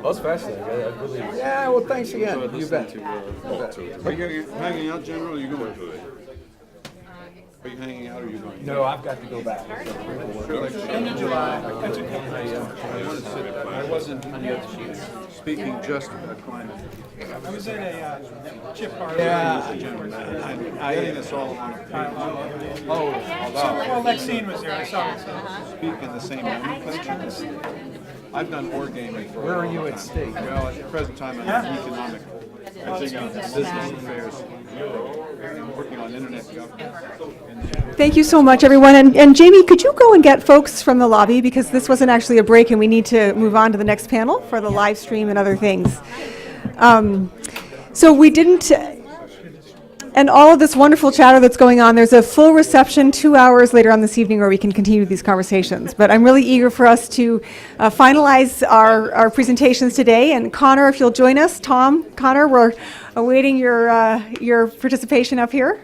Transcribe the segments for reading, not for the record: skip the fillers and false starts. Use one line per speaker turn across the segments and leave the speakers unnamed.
Well, it's fascinating. I really.
Yeah, well, thanks again.
enjoyed
You
listening
bet.
to Are you hanging out, General, or are you going to it? Are you hanging out or are you going?
No, I've got to go back.
End of July. That's okay. I wasn't speaking just about climate.
I was at a chip party.
Yeah.
Getting this all on a page.
Well, Lexine was there. I saw it.
Speak in the same nomenclature. I've done wargaming for.
Where are you at stake?
Well, at the present time, I'm in economic. I think I'm business affairs. Working on internet government.
Thank you so much, everyone. And Jamie, could you go and get folks from the lobby, because this wasn't actually a break and we need to move on to the next panel for the live stream and other things. So we didn't, and all of this wonderful chatter that's going on, there's a full reception 2 hours later on this evening where we can continue these conversations. But I'm really eager for us to finalize our presentations today. And Connor, if you'll join us. Tom, Connor, we're awaiting your participation up here.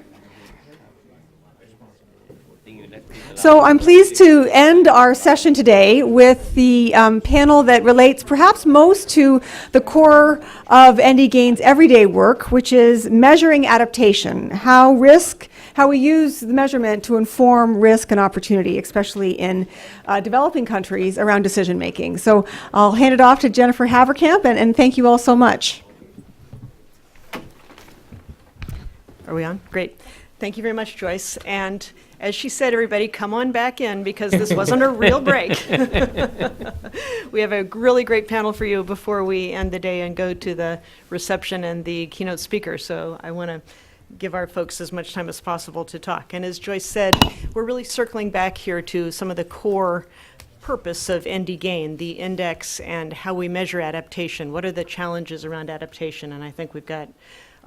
So I'm pleased to end our session today with the panel that relates perhaps most to the core of ND Gain's everyday work, which is measuring adaptation, how we use the measurement to inform risk and opportunity, especially in developing countries around decision making. So I'll hand it off to Jennifer Haverkamp, and thank you all so much.
Are we on? Great. Thank you very much, Joyce. And as she said, everybody, come on back in because this wasn't a real break. We have a really great panel for you before we end the day and go to the reception and the keynote speaker. So I want to give our folks as much time as possible to talk. And as Joyce said, we're really circling back here to some of the core purpose of ND Gain, the index, and how we measure adaptation. What are the challenges around adaptation? And I think we've got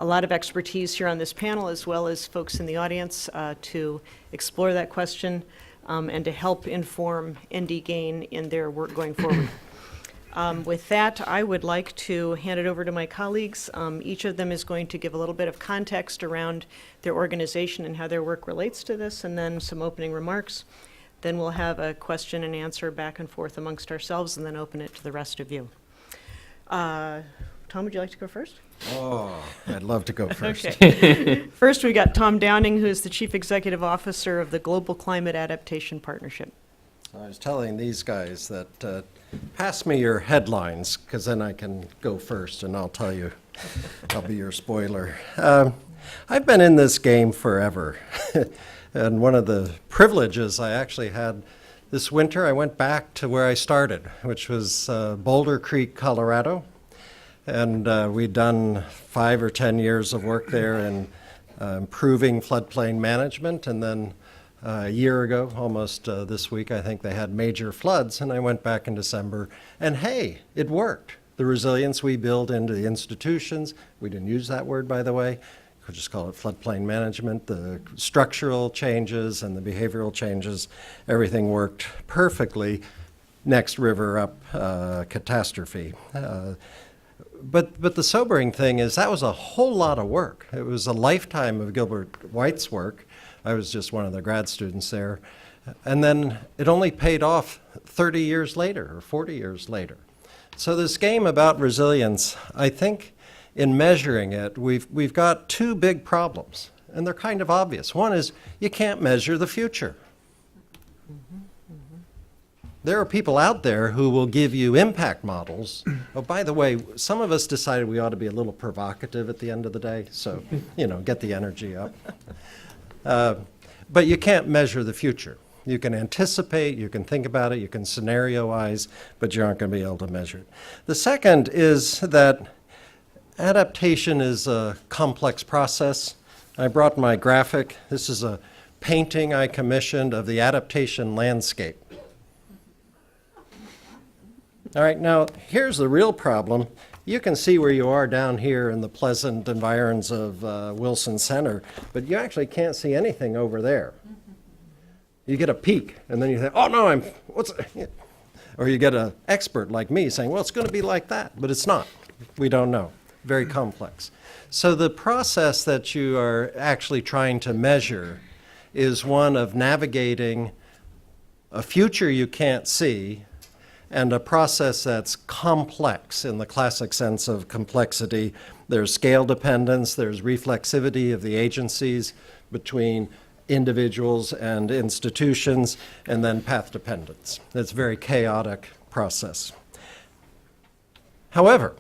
a lot of expertise here on this panel, as well as folks in the audience, to explore that question and to help inform ND Gain in their work going forward. With that, I would like to hand it over to my colleagues. Each of them is going to give a little bit of context around their organization and how their work relates to this, and then some opening remarks. Then we'll have a question and answer back and forth amongst ourselves, and then open it to the rest of you. Tom, would you like to go first?
Oh, I'd love to go first.
Okay. First, we got Tom Downing, who's the Chief Executive Officer of the Global Climate Adaptation Partnership.
I was telling these guys that pass me your headlines, because then I can go first and I'll tell you, I'll be your spoiler. I've been in this game forever. And one of the privileges I actually had this winter, I went back to where I started, which was Boulder Creek, Colorado. And we'd done 5 or 10 years of work there in improving floodplain management. And then a year ago, almost this week, I think they had major floods. And I went back in December. And hey, it worked. The resilience we build into the institutions, we didn't use that word, by the way. We'll just call it floodplain management. The structural changes and the behavioral changes, everything worked perfectly. Next river up, catastrophe. But the sobering thing is that was a whole lot of work. It was a lifetime of Gilbert White's work. I was just one of the grad students there. And then it only paid off 30 years later or 40 years later. So this game about resilience, I think in measuring it, we've got 2 big problems, and they're kind of obvious. One is you can't measure the future. There are people out there who will give you impact models. Oh, by the way, some of us decided we ought to be a little provocative at the end of the day, so, get the energy up. But you can't measure the future. You can anticipate, you can think about it, you can scenario-wise, but you aren't going to be able to measure it. The second is that adaptation is a complex process. I brought my graphic. This is a painting I commissioned of the adaptation landscape. All right, now here's the real problem. You can see where you are down here in the pleasant environs of Wilson Center, but you actually can't see anything over there. You get a peek, and then you think, oh no, or you get an expert like me saying, well, it's going to be like that, but it's not. We don't know. Very complex. So the process that you are actually trying to measure is one of navigating a future you can't see and a process that's complex in the classic sense of complexity. There's scale dependence, there's reflexivity of the agencies between individuals and institutions, and then path dependence. It's a very chaotic process. However,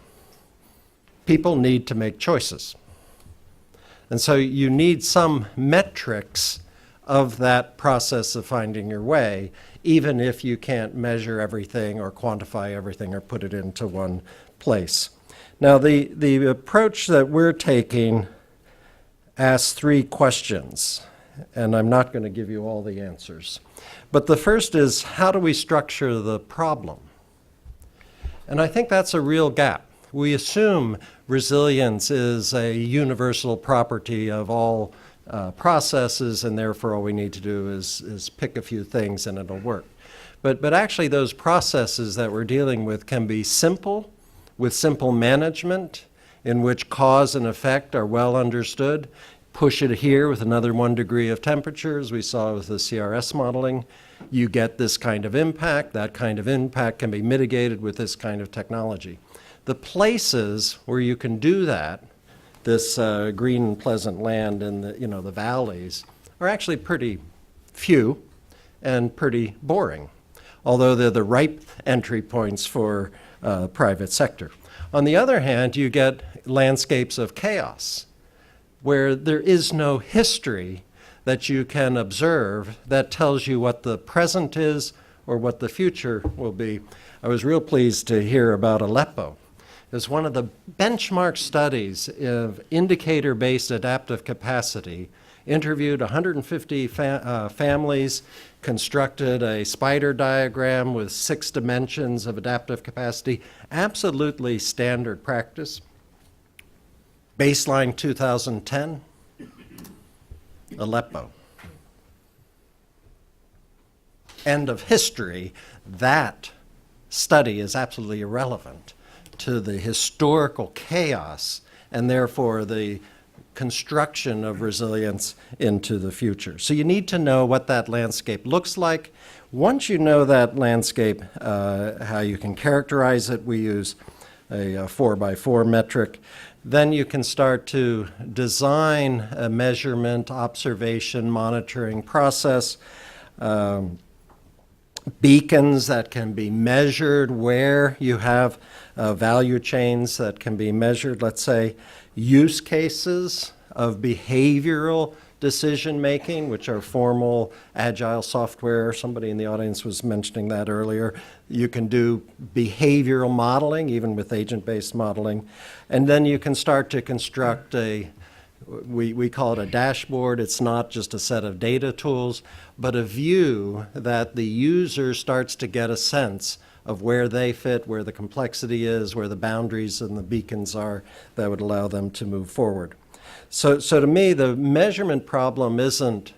people need to make choices. And so you need some metrics of that process of finding your way, even if you can't measure everything or quantify everything or put it into one place. Now, the approach that we're taking asks 3 questions, and I'm not going to give you all the answers. But the first is, how do we structure the problem? And I think that's a real gap. We assume resilience is a universal property of all processes, and therefore all we need to do is pick a few things and it'll work. But actually those processes that we're dealing with can be simple, with simple management, in which cause and effect are well understood. Push it here with another 1 degree of temperature, as we saw with the CRS modeling. You get this kind of impact. That kind of impact can be mitigated with this kind of technology. The places where you can do that, this green and pleasant land in the valleys, are actually pretty few and pretty boring, although they're the ripe entry points for private sector. On the other hand, you get landscapes of chaos, where there is no history that you can observe that tells you what the present is or what the future will be. I was real pleased to hear about Aleppo. It was one of the benchmark studies of indicator-based adaptive capacity, interviewed 150 families, constructed a spider diagram with 6 dimensions of adaptive capacity, absolutely standard practice. Baseline 2010, Aleppo. End of history. That study is absolutely irrelevant to the historical chaos and therefore the construction of resilience into the future. So you need to know what that landscape looks like. Once you know that landscape, how you can characterize it, we use a 4x4 metric. Then you can start to design a measurement, observation, monitoring process, beacons that can be measured, where you have value chains that can be measured, let's say, use cases of behavioral decision making, which are formal agile software. Somebody in the audience was mentioning that earlier. You can do behavioral modeling, even with agent-based modeling. And then you can start to construct we call it a dashboard. It's not just a set of data tools, but a view that the user starts to get a sense of where they fit, where the complexity is, where the boundaries and the beacons are that would allow them to move forward. So to me, the measurement problem isn't,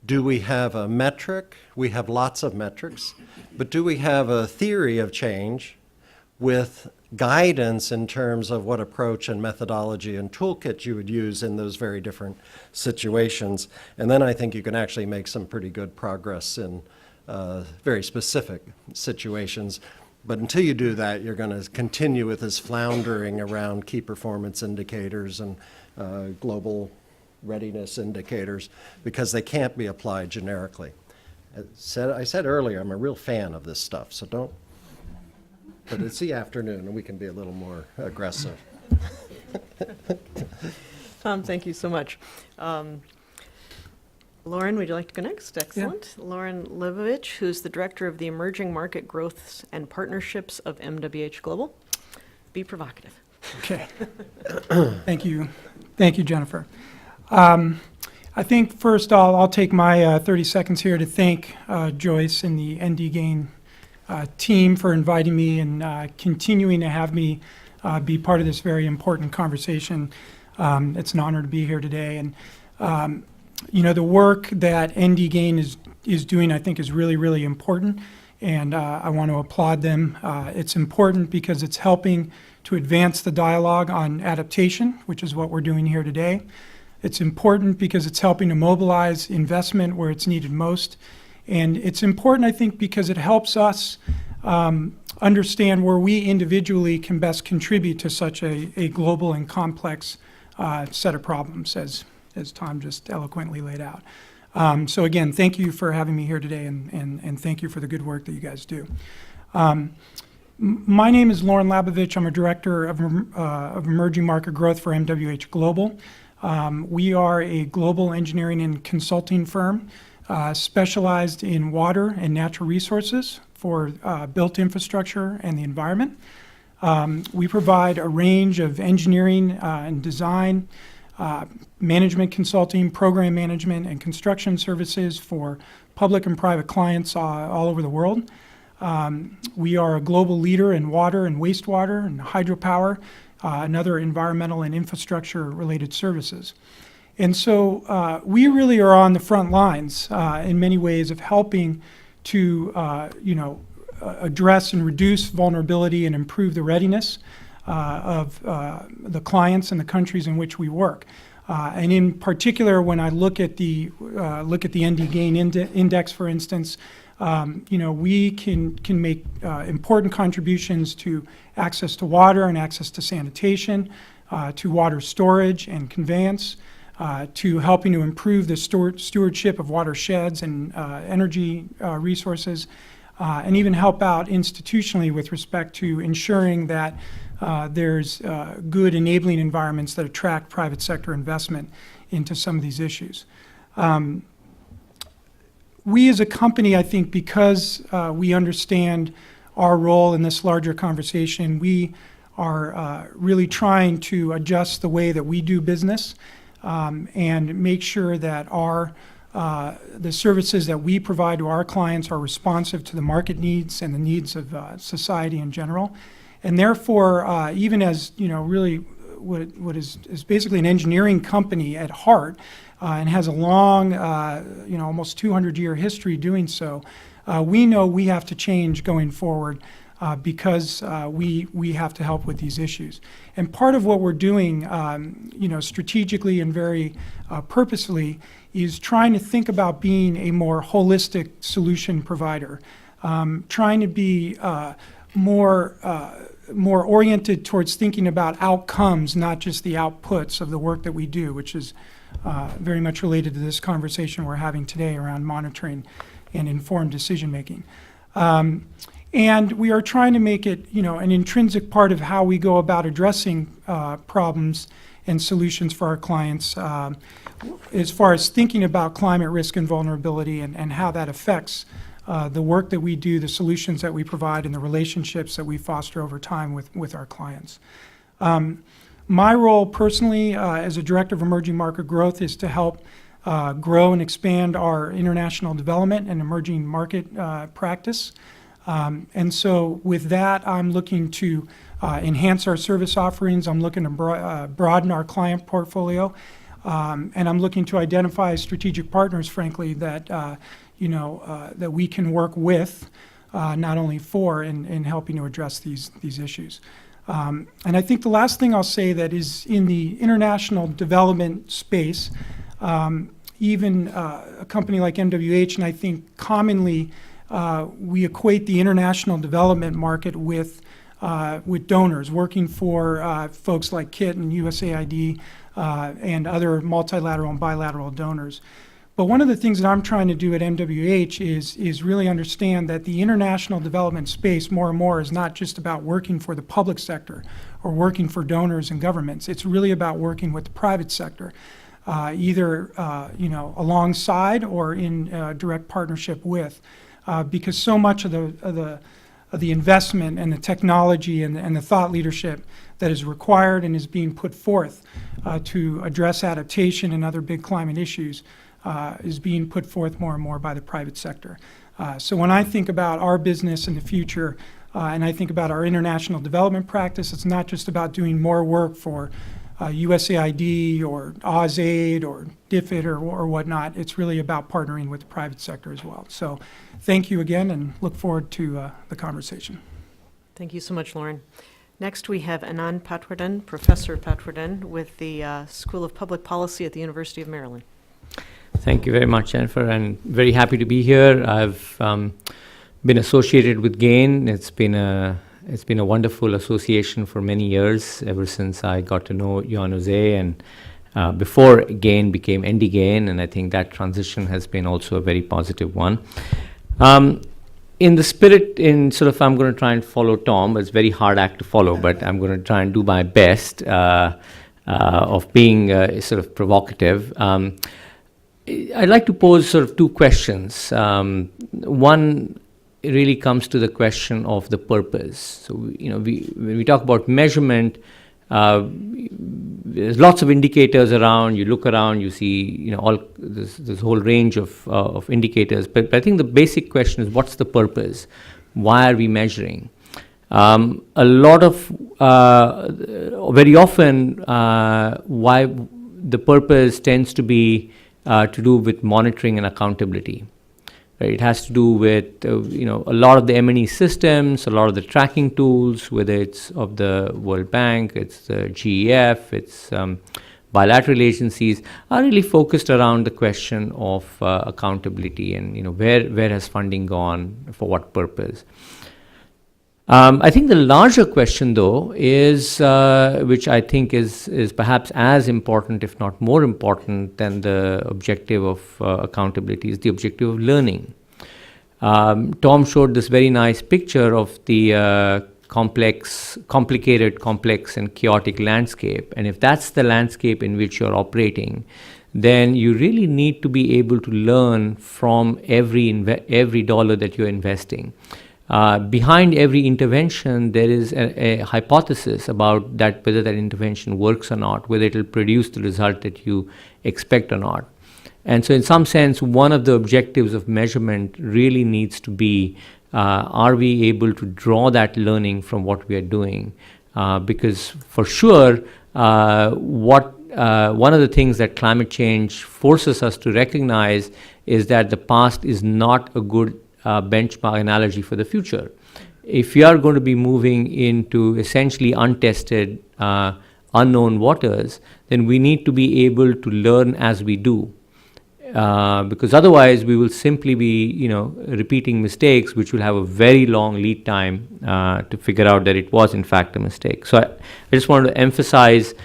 do we have a metric? We have lots of metrics, but do we have a theory of change with guidance in terms of what approach and methodology and toolkit you would use in those very different situations? And then I think you can actually make some pretty good progress in very specific situations. But until you do that, you're going to continue with this floundering around key performance indicators and global readiness indicators, because they can't be applied generically. I said earlier, I'm a real fan of this stuff, so don't. But it's the afternoon, and we can be a little more aggressive.
Tom, thank you so much. Lauren, would you like to go next? Excellent. Yeah. Lauren Livovich, who's the Director of the Emerging Market Growths and Partnerships of MWH Global. Be provocative.
Okay. Thank you. Thank you, Jennifer. I think first I'll take my 30 seconds here to thank Joyce and the ND Gain team for inviting me and continuing to have me be part of this very important conversation. It's an honor to be here today. And the work that ND Gain is doing, I think, is really, really important. And I want to applaud them. It's important because it's helping to advance the dialogue on adaptation, which is what we're doing here today. It's important because it's helping to mobilize investment where it's needed most. And it's important, I think, because it helps us understand where we individually can best contribute to such a global and complex set of problems, as Tom just eloquently laid out. So again, thank you for having me here today, and thank you for the good work that you guys do. My name is Lauren Labovich. I'm a director of emerging market growth for MWH Global. We are a global engineering and consulting firm specialized in water and natural resources for built infrastructure and the environment. We provide a range of engineering and design, management consulting, program management, and construction services for public and private clients all over the world. We are a global leader in water and wastewater and hydropower, and other environmental and infrastructure-related services. And so we really are on the front lines in many ways of helping to, address and reduce vulnerability and improve the readiness of the clients and the countries in which we work. And in particular, when I look at the ND Gain Index, for instance, we can make important contributions to access to water and access to sanitation, to water storage and conveyance, to helping to improve the stewardship of watersheds and energy resources, and even help out institutionally with respect to ensuring that there's good enabling environments that attract private sector investment into some of these issues. We as a company, I think, because we understand our role in this larger conversation, we are really trying to adjust the way that we do business and make sure that the services that we provide to our clients are responsive to the market needs and the needs of society in general. And therefore, even as really what is basically an engineering company at heart, and has a long, almost 200-year history doing so, we know we have to change going forward because we have to help with these issues. And part of what we're doing, strategically and very purposefully, is trying to think about being a more holistic solution provider, trying to be more oriented towards thinking about outcomes, not just the outputs of the work that we do, which is very much related to this conversation we're having today around monitoring and informed decision making. And we are trying to make it, an intrinsic part of how we go about addressing problems and solutions for our clients, as far as thinking about climate risk and vulnerability and how that affects the work that we do, the solutions that we provide, and the relationships that we foster over time with our clients. My role personally as a director of emerging market growth is to help grow and expand our international development and emerging market practice. And so with that, I'm looking to enhance our service offerings. I'm looking to broaden our client portfolio. And I'm looking to identify strategic partners, frankly, that that we can work with, not only for, in helping to address these issues. And I think the last thing I'll say that is in the international development space, even a company like MWH, and I think commonly we equate the international development market with donors, working for folks like KIT and USAID and other multilateral and bilateral donors. But one of the things that I'm trying to do at MWH is really understand that the international development space more and more is not just about working for the public sector or working for donors and governments. It's really about working with the private sector, either alongside or in direct partnership with, because so much of the investment and the technology and the thought leadership that is required and is being put forth to address adaptation and other big climate issues is being put forth more and more by the private sector. So when I think about our business in the future, and I think about our international development practice, it's not just about doing more work for USAID or AusAid or DFID or whatnot. It's really about partnering with the private sector as well. So thank you again, and look forward to the conversation.
Thank you so much, Lauren. Next, we have Anand Patwardhan, Professor Patwardhan, with the School of Public Policy at the University of Maryland.
Thank you very much, Jennifer, and very happy to be here. I've been associated with GAIN. It's been a wonderful association for many years, ever since I got to know Jan Jose, and before GAIN became ND GAIN, and I think that transition has been also a very positive one. In the spirit, I'm going to try and follow Tom. It's a very hard act to follow, but I'm going to try and do my best of being sort of provocative. I'd like to pose sort of two questions. One really comes to the question of the purpose. So, when we talk about measurement, there's lots of indicators around. You look around, you see, all this whole range of indicators. But I think the basic question is, what's the purpose? Why are we measuring? Very often, why the purpose tends to be to do with monitoring and accountability. Right? It has to do with a lot of the M&E systems, a lot of the tracking tools, whether it's of the World Bank, it's the GEF, it's bilateral agencies, are really focused around the question of accountability and where has funding gone, for what purpose. I think the larger question, though, is which I think is perhaps as important, if not more important, than the objective of accountability, is the objective of learning. Tom showed this very nice picture of the complicated, complex, and chaotic landscape. And if that's the landscape in which you're operating, then you really need to be able to learn from every dollar that you're investing. Behind every intervention, there is a hypothesis about that, whether that intervention works or not, whether it will produce the result that you expect or not. And so in some sense, one of the objectives of measurement really needs to be, are we able to draw that learning from what we are doing? Because for sure, one of the things that climate change forces us to recognize is that the past is not a good benchmark analogy for the future. If we are going to be moving into essentially untested, unknown waters, then we need to be able to learn as we do. Because otherwise we will simply be, repeating mistakes, which will have a very long lead time to figure out that it was in fact a mistake. So I just wanted to emphasize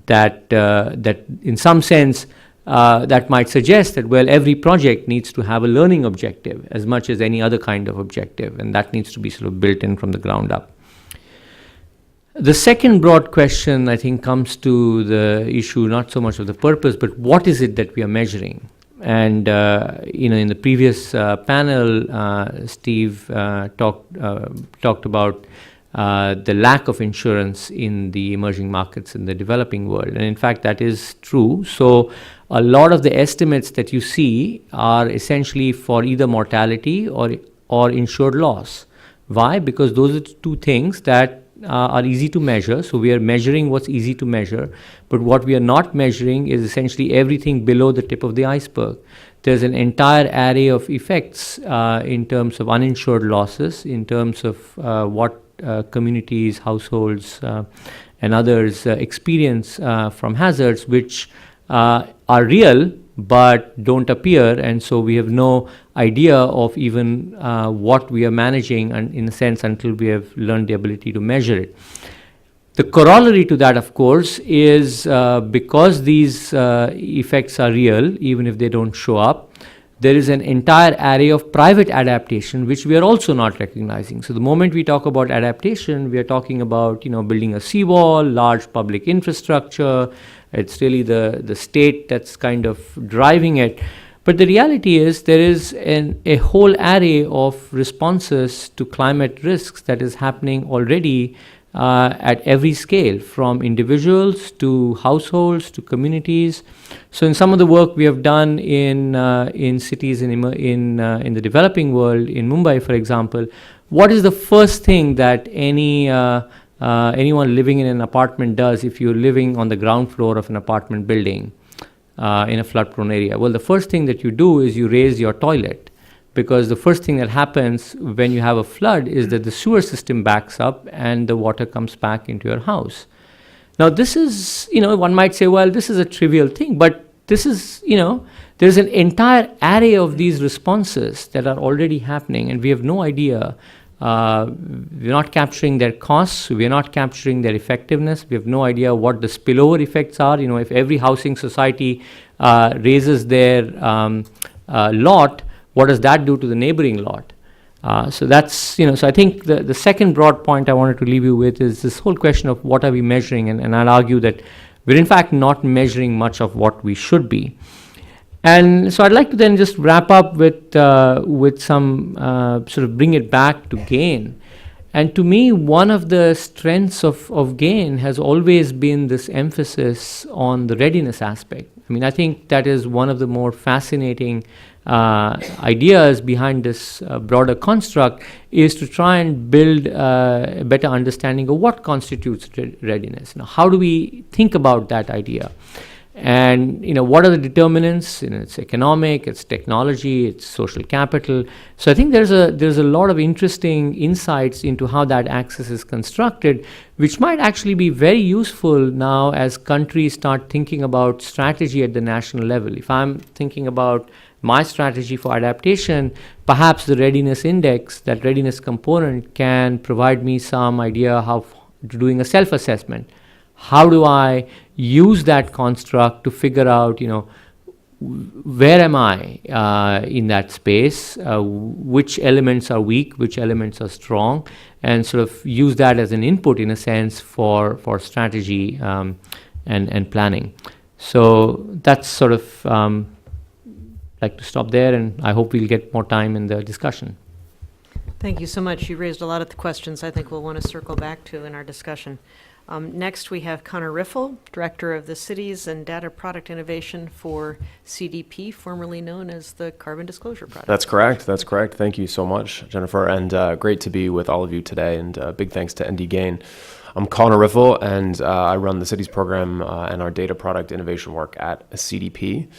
that that in some sense that might suggest that, well, every project needs to have a learning objective as much as any other kind of objective, and that needs to be sort of built in from the ground up. The second broad question, I think, comes to the issue not so much of the purpose, but what is it that we are measuring? And in the previous panel, Steve talked about the lack of insurance in the emerging markets in the developing world, and in fact that is true. So a lot of the estimates that you see are essentially for either mortality or insured loss. Why? Because those are two things that are easy to measure. So we are measuring what's easy to measure, but what we are not measuring is essentially everything below the tip of the iceberg. There's an entire array of effects in terms of uninsured losses, in terms of what communities, households, and others experience from hazards, which are real but don't appear, and so we have no idea of even what we are managing, and in a sense, until we have learned the ability to measure it. The corollary to that, of course, is because these effects are real, even if they don't show up, there is an entire array of private adaptation which we are also not recognizing. So the moment we talk about adaptation, we are talking about building a seawall, large public infrastructure. It's really the state that's kind of driving it. But the reality is there is a whole array of responses to climate risks that is happening already at every scale, from individuals to households to communities. So in some of the work we have done in cities in the developing world, in Mumbai, for example, what is the first thing that anyone living in an apartment does if you're living on the ground floor of an apartment building in a flood-prone area? Well, the first thing that you do is you raise your toilet, because the first thing that happens when you have a flood is that the sewer system backs up and the water comes back into your house. Now this is, one might say, well, this is a trivial thing, but this is, there's an entire array of these responses that are already happening, and we have no idea. We're not capturing their costs, we're not capturing their effectiveness, we have no idea what the spillover effects are. If every housing society raises their lot, what does that do to the neighboring lot? So that's, so I think the second broad point I wanted to leave you with is this whole question of what are we measuring, and I'll argue that we're in fact not measuring much of what we should be. And so I'd like to then just wrap up with some sort of bring it back to GAIN. And to me, one of the strengths of GAIN has always been this emphasis on the readiness aspect. I mean, I think that is one of the more fascinating ideas behind this broader construct, is to try and build a better understanding of what constitutes readiness. Now, how do we think about that idea? And what are the determinants? It's economic, it's technology, it's social capital. So I think there's a lot of interesting insights into how that axis is constructed, which might actually be very useful now as countries start thinking about strategy at the national level. If I'm thinking about my strategy for adaptation, perhaps the readiness index, that readiness component, can provide me some idea how doing a self-assessment. How do I use that construct to figure out, where am I in that space, which elements are weak, which elements are strong, and sort of use that as an input, in a sense, for strategy and planning. So that's sort of like to stop there, and I hope we'll get more time in the discussion.
Thank you so much. You raised a lot of the questions I think we'll want to circle back to in our discussion. Next, we have Connor Riffle, Director of the Cities and Data Product Innovation for CDP, formerly known as the Carbon Disclosure Project.
That's correct. That's correct. Thank you so much, Jennifer, and great to be with all of you today, and big thanks to ND GAIN. I'm Connor Riffle, and I run the Cities program and our data product innovation work at CDP.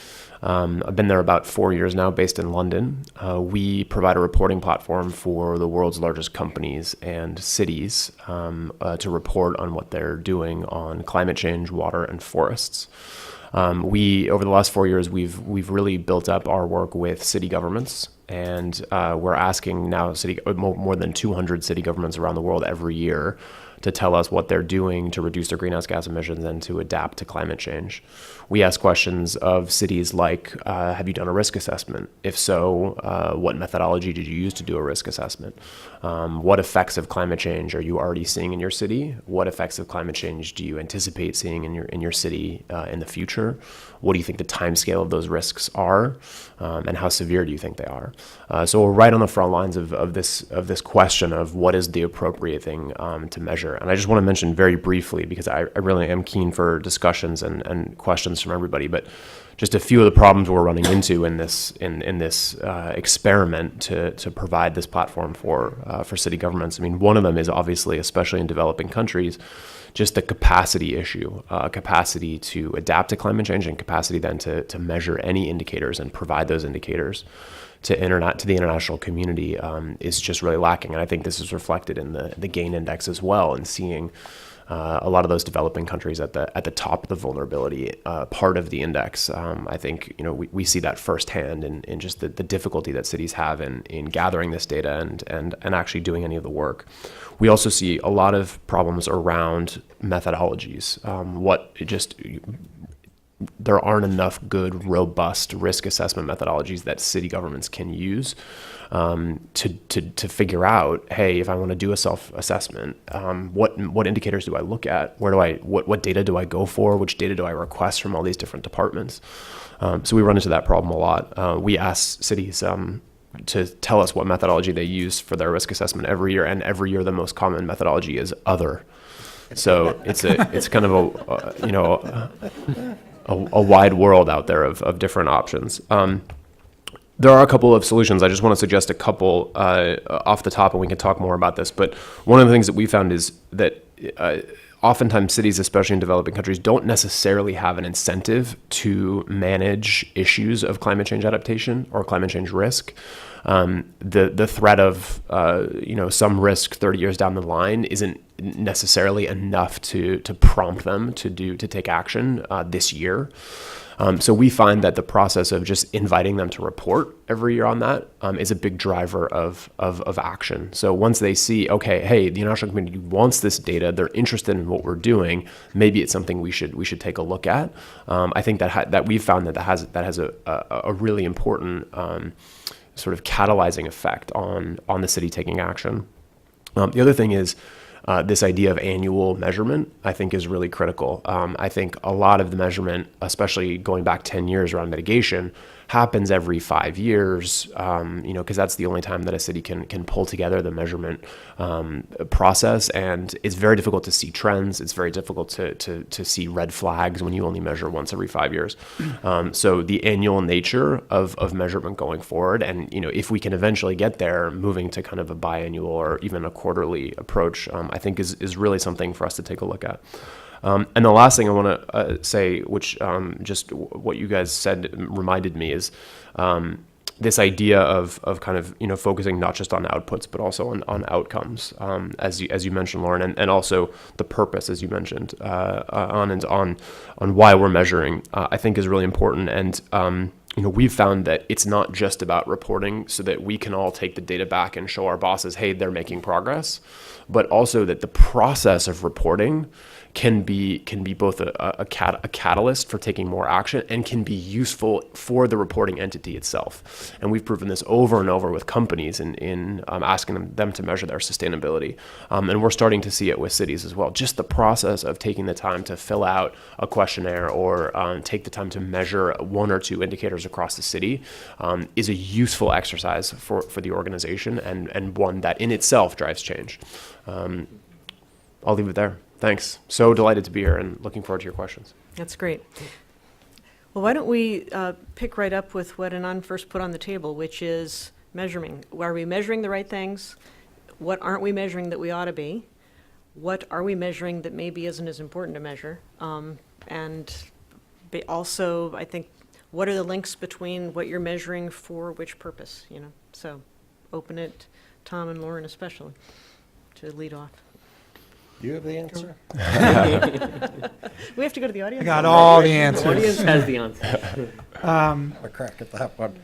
I've been there about 4 years now, based in London. We provide a reporting platform for the world's largest companies and cities to report on what they're doing on climate change, water, and forests. Over the last 4 years, we've really built up our work with city governments, and we're asking now more than 200 city governments around the world every year to tell us what they're doing to reduce their greenhouse gas emissions and to adapt to climate change. We ask questions of cities like, have you done a risk assessment? If so, what methodology did you use to do a risk assessment? What effects of climate change are you already seeing in your city? What effects of climate change do you anticipate seeing in your city in the future? What do you think the timescale of those risks are? And how severe do you think they are? So we're right on the front lines of this question of what is the appropriate thing to measure. And I just want to mention very briefly, because I really am keen for discussions and questions from everybody, but just a few of the problems we're running into in this experiment to provide this platform for city governments. I mean, one of them is obviously, especially in developing countries, just the capacity issue, capacity to adapt to climate change, and capacity then to measure any indicators and provide those indicators to the international community is just really lacking. And I think this is reflected in the GAIN index as well, and seeing a lot of those developing countries at the top of the vulnerability part of the index. I think we see that firsthand in just the difficulty that cities have in gathering this data and actually doing any of the work. We also see a lot of problems around methodologies. There aren't enough good, robust risk assessment methodologies that city governments can use to figure out, hey, if I want to do a self-assessment, what indicators do I look at? What data do I go for? Which data do I request from all these different departments? So we run into that problem a lot. We ask cities to tell us what methodology they use for their risk assessment every year, and every year the most common methodology is other. So it's kind of a wide world out there of different options. There are a couple of solutions. I just want to suggest a couple off the top, and we can talk more about this. But one of the things that we found is that oftentimes cities, especially in developing countries, don't necessarily have an incentive to manage issues of climate change adaptation or climate change risk. The threat of some risk 30 years down the line isn't necessarily enough to prompt them to take action this year. So we find that the process of just inviting them to report every year on that is a big driver of action. So once they see, okay, hey, the international community wants this data, they're interested in what we're doing, maybe it's something we should take a look at. I think that we've found that has a really important sort of catalyzing effect on the city taking action. The other thing is, this idea of annual measurement, I think, is really critical. I think a lot of the measurement, especially going back 10 years around mitigation, happens every 5 years, because that's the only time that a city can pull together the measurement process. And it's very difficult to see trends. It's very difficult to see red flags when you only measure once every 5 years. So the annual nature of measurement going forward, and if we can eventually get there, moving to kind of a biannual or even a quarterly approach, I think is really something for us to take a look at. And the last thing I want to say, which just what you guys said reminded me, is this idea of kind of focusing not just on outputs but also on outcomes, as you mentioned, Lauren, and also the purpose, as you mentioned, on why we're measuring, I think is really important. And we've found that it's not just about reporting so that we can all take the data back and show our bosses, hey, they're making progress, but also that the process of reporting can be both a catalyst for taking more action and can be useful for the reporting entity itself. And we've proven this over and over with companies in asking them to measure their sustainability. And we're starting to see it with cities as well. Just the process of taking the time to fill out a questionnaire or take the time to measure one or two indicators across the city is a useful exercise for the organization, and one that in itself drives change. I'll leave it there. Thanks. So delighted to be here and looking forward to your questions.
That's great. Well, why don't we pick right up with what Anand first put on the table, which is measuring. Are we measuring the right things? What aren't we measuring that we ought to be? What are we measuring that maybe isn't as important to measure? Also, I think, what are the links between what you're measuring for which purpose? So open it, Tom and Lauren especially, to lead off.
You have the answer?
We have to go to the audience.
I got all the
The
answers.
audience has the answer.
A crack at that one.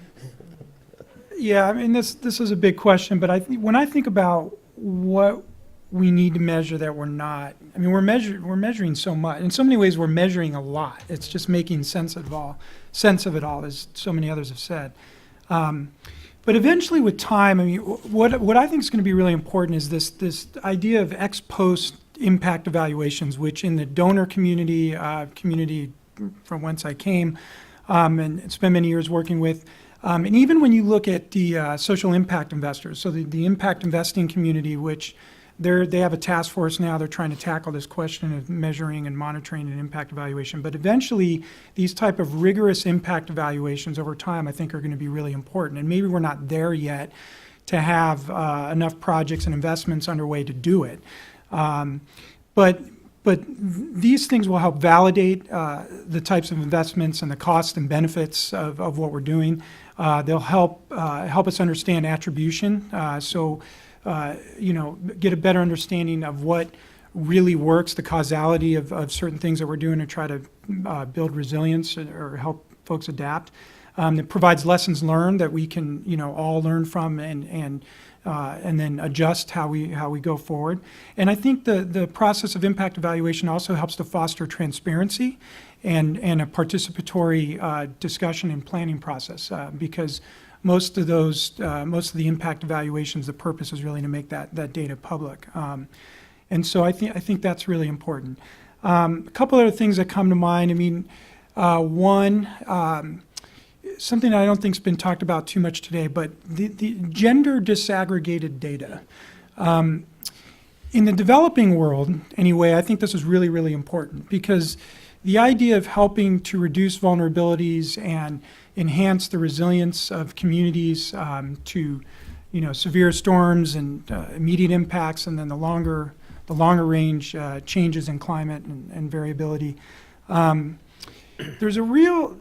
Yeah, I mean, this is a big question, but when I think about what we need to measure that we're not, I mean, we're measuring so much. In so many ways, we're measuring a lot. It's just making sense of it all, as so many others have said. But eventually, with time, I mean, what I think is going to be really important is this idea of ex post impact evaluations, which in the donor community from whence I came, and spent many years working with, and even when you look at the social impact investors, so the impact investing community, which they have a task force now, they're trying to tackle this question of measuring and monitoring and impact evaluation. But eventually, these type of rigorous impact evaluations over time, I think, are going to be really important. And maybe we're not there yet to have enough projects and investments underway to do it. But these things will help validate the types of investments and the costs and benefits of what we're doing. They'll help us understand attribution. Get a better understanding of what really works, the causality of certain things that we're doing to try to build resilience or help folks adapt. It provides lessons learned that we can, all learn from and then adjust how we go forward. And I think the process of impact evaluation also helps to foster transparency and a participatory discussion and planning process because most of the impact evaluations, the purpose is really to make that data public. And so I think that's really important. A couple other things that come to mind. I mean, one, something I don't think's been talked about too much today, but the gender disaggregated data. In the developing world, anyway, I think this is really, really important because the idea of helping to reduce vulnerabilities and enhance the resilience of communities to, severe storms and immediate impacts, and then the longer range changes in climate and variability. There's a real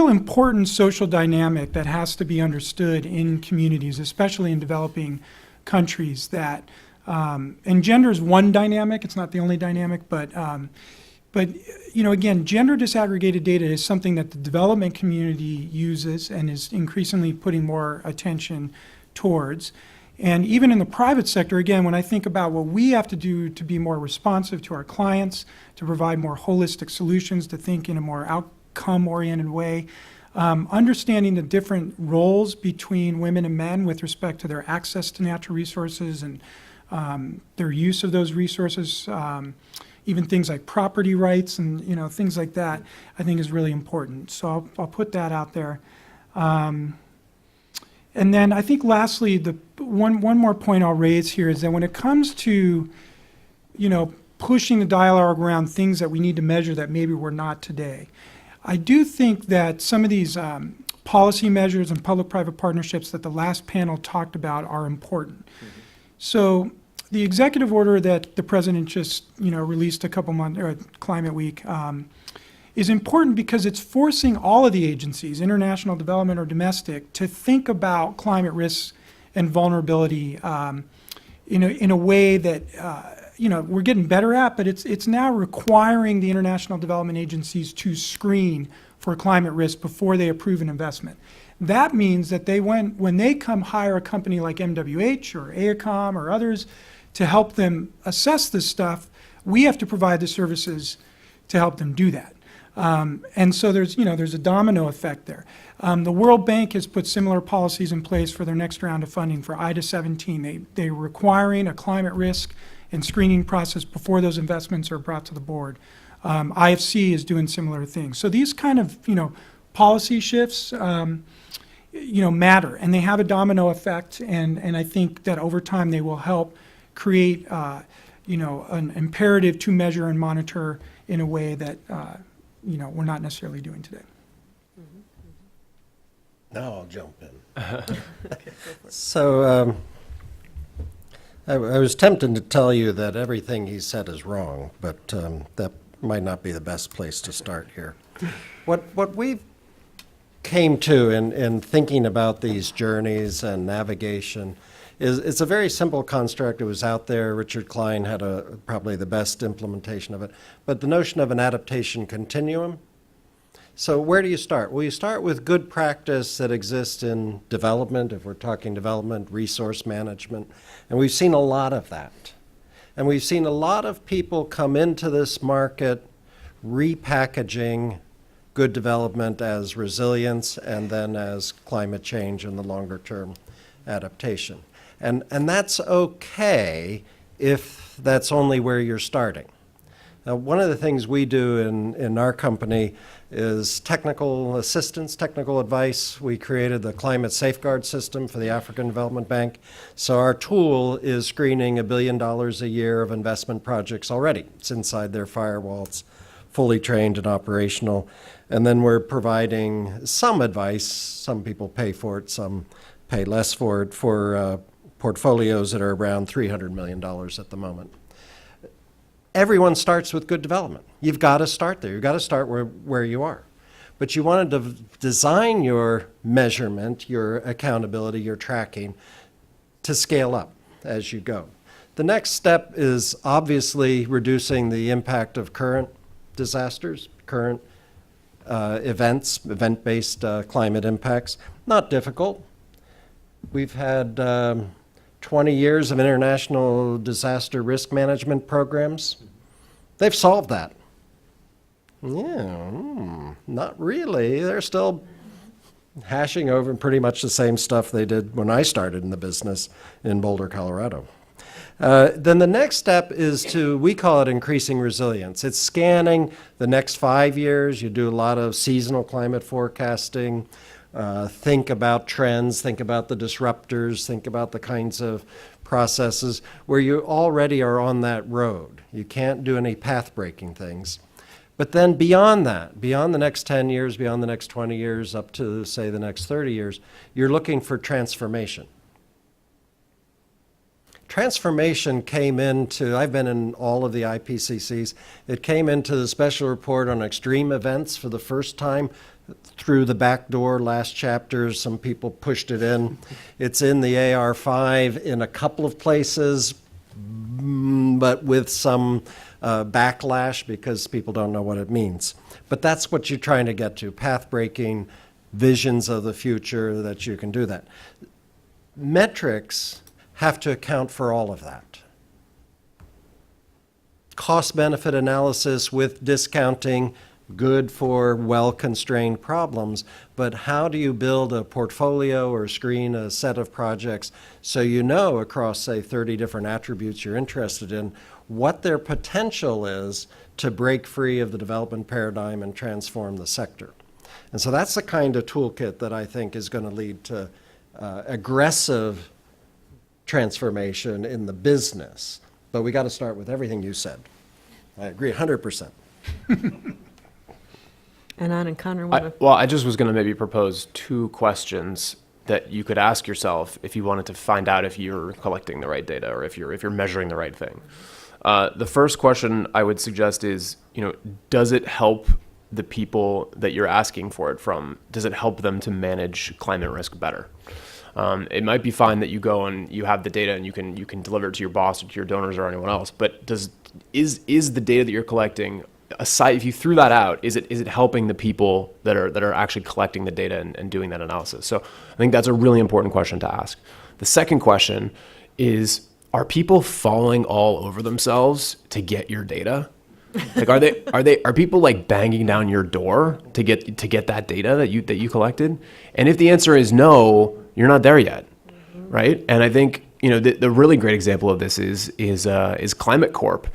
important social dynamic that has to be understood in communities, especially in developing countries, that And gender is one dynamic, it's not the only dynamic, but again, gender disaggregated data is something that the development community uses and is increasingly putting more attention towards. And even in the private sector, again, when I think about what we have to do to be more responsive to our clients, to provide more holistic solutions, to think in a more outcome-oriented way, understanding the different roles between women and men with respect to their access to natural resources and their use of those resources, even things like property rights and things like that, I think is really important. So I'll put that out there. And then I think lastly, the one more point I'll raise here is that when it comes to, pushing the dialogue around things that we need to measure that maybe we're not today, I do think that some of these policy measures and public-private partnerships that the last panel talked about are important. So the executive order that the president just, released a couple months, or Climate Week, is important because it's forcing all of the agencies, international development or domestic, to think about climate risks and vulnerability in a way that we're getting better at, but it's now requiring the international development agencies to screen for climate risk before they approve an investment. That means that when they come hire a company like MWH or AECOM or others to help them assess this stuff, we have to provide the services to help them do that. And so there's a domino effect there. The World Bank has put similar policies in place for their next round of funding for IDA 17. They're requiring a climate risk and screening process before those investments are brought to the board. IFC is doing similar things. So these kind of policy shifts matter, and they have a domino effect, and I think that over time they will help create an imperative to measure and monitor in a way that we're not necessarily doing today.
Now I'll jump in. So I was tempted to tell you that everything he said is wrong, but that might not be the best place to start here. What we came to in thinking about these journeys and navigation is it's a very simple construct. It was out there. Richard Klein had probably the best implementation of it. But the notion of an adaptation continuum. So where do you start? Well, you start with good practice that exists in development, if we're talking development, resource management. And we've seen a lot of that. And we've seen a lot of people come into this market repackaging good development as resilience and then as climate change in the longer term adaptation. And that's okay if that's only where you're starting. Now, one of the things we do in our company is technical assistance, technical advice. We created the Climate Safeguard System for the African Development Bank. So our tool is screening $1 billion a year of investment projects already. It's inside their firewalls, fully trained and operational. And then we're providing some advice. Some people pay for it, some pay less for it, for portfolios that are around $300 million at the moment. Everyone starts with good development. You've got to start there. You've got to start where you are. But you want to design your measurement, your accountability, your tracking to scale up as you go. The next step is obviously reducing the impact of current disasters, current events, event-based climate impacts. Not difficult. We've had 20 years of international disaster risk management programs. They've solved that. Yeah, not really. They're still hashing over pretty much the same stuff they did when I started in the business in Boulder, Colorado. Then the next step is we call it increasing resilience. It's scanning the next 5 years. You do a lot of seasonal climate forecasting. Think about trends, think about the disruptors, think about the kinds of processes where you already are on that road. You can't do any path-breaking things. But then beyond that, beyond the next 10 years, beyond the next 20 years, up to, say, the next 30 years, you're looking for transformation. Transformation came into, I've been in all of the IPCCs, it came into the special report on extreme events for the first time through the back door last chapter. Some people pushed it in. It's in the AR5 in a couple of places, but with some backlash because people don't know what it means. But that's what you're trying to get to, path-breaking visions of the future that you can do that. Metrics have to account for all of that. Cost-benefit analysis with discounting, good for well-constrained problems, but how do you build a portfolio or screen a set of projects so you know across, say, 30 different attributes you're interested in what their potential is to break free of the development paradigm and transform the sector? And so that's the kind of toolkit that I think is going to lead to aggressive transformation in the business. But we got to start with everything you said. I agree 100%.
Anand and Connor,
I just was going to maybe propose 2 questions that you could ask yourself if you wanted to find out if you're collecting the right data or if you're measuring the right thing. The first question I would suggest is, does it help the people that you're asking for it from? Does it help them to manage climate risk better? It might be fine that you go and you have the data and you can deliver it to your boss or to your donors or anyone else. But is the data that you're collecting, aside, if you threw that out, is it helping the people that are actually collecting the data and doing that analysis? So I think that's a really important question to ask. The second question is, are people falling all over themselves to get your data? Like, are people like banging down your door to get that data that you collected? And if the answer is no, you're not there yet, right? And I think the really great example of this is Climate Corp,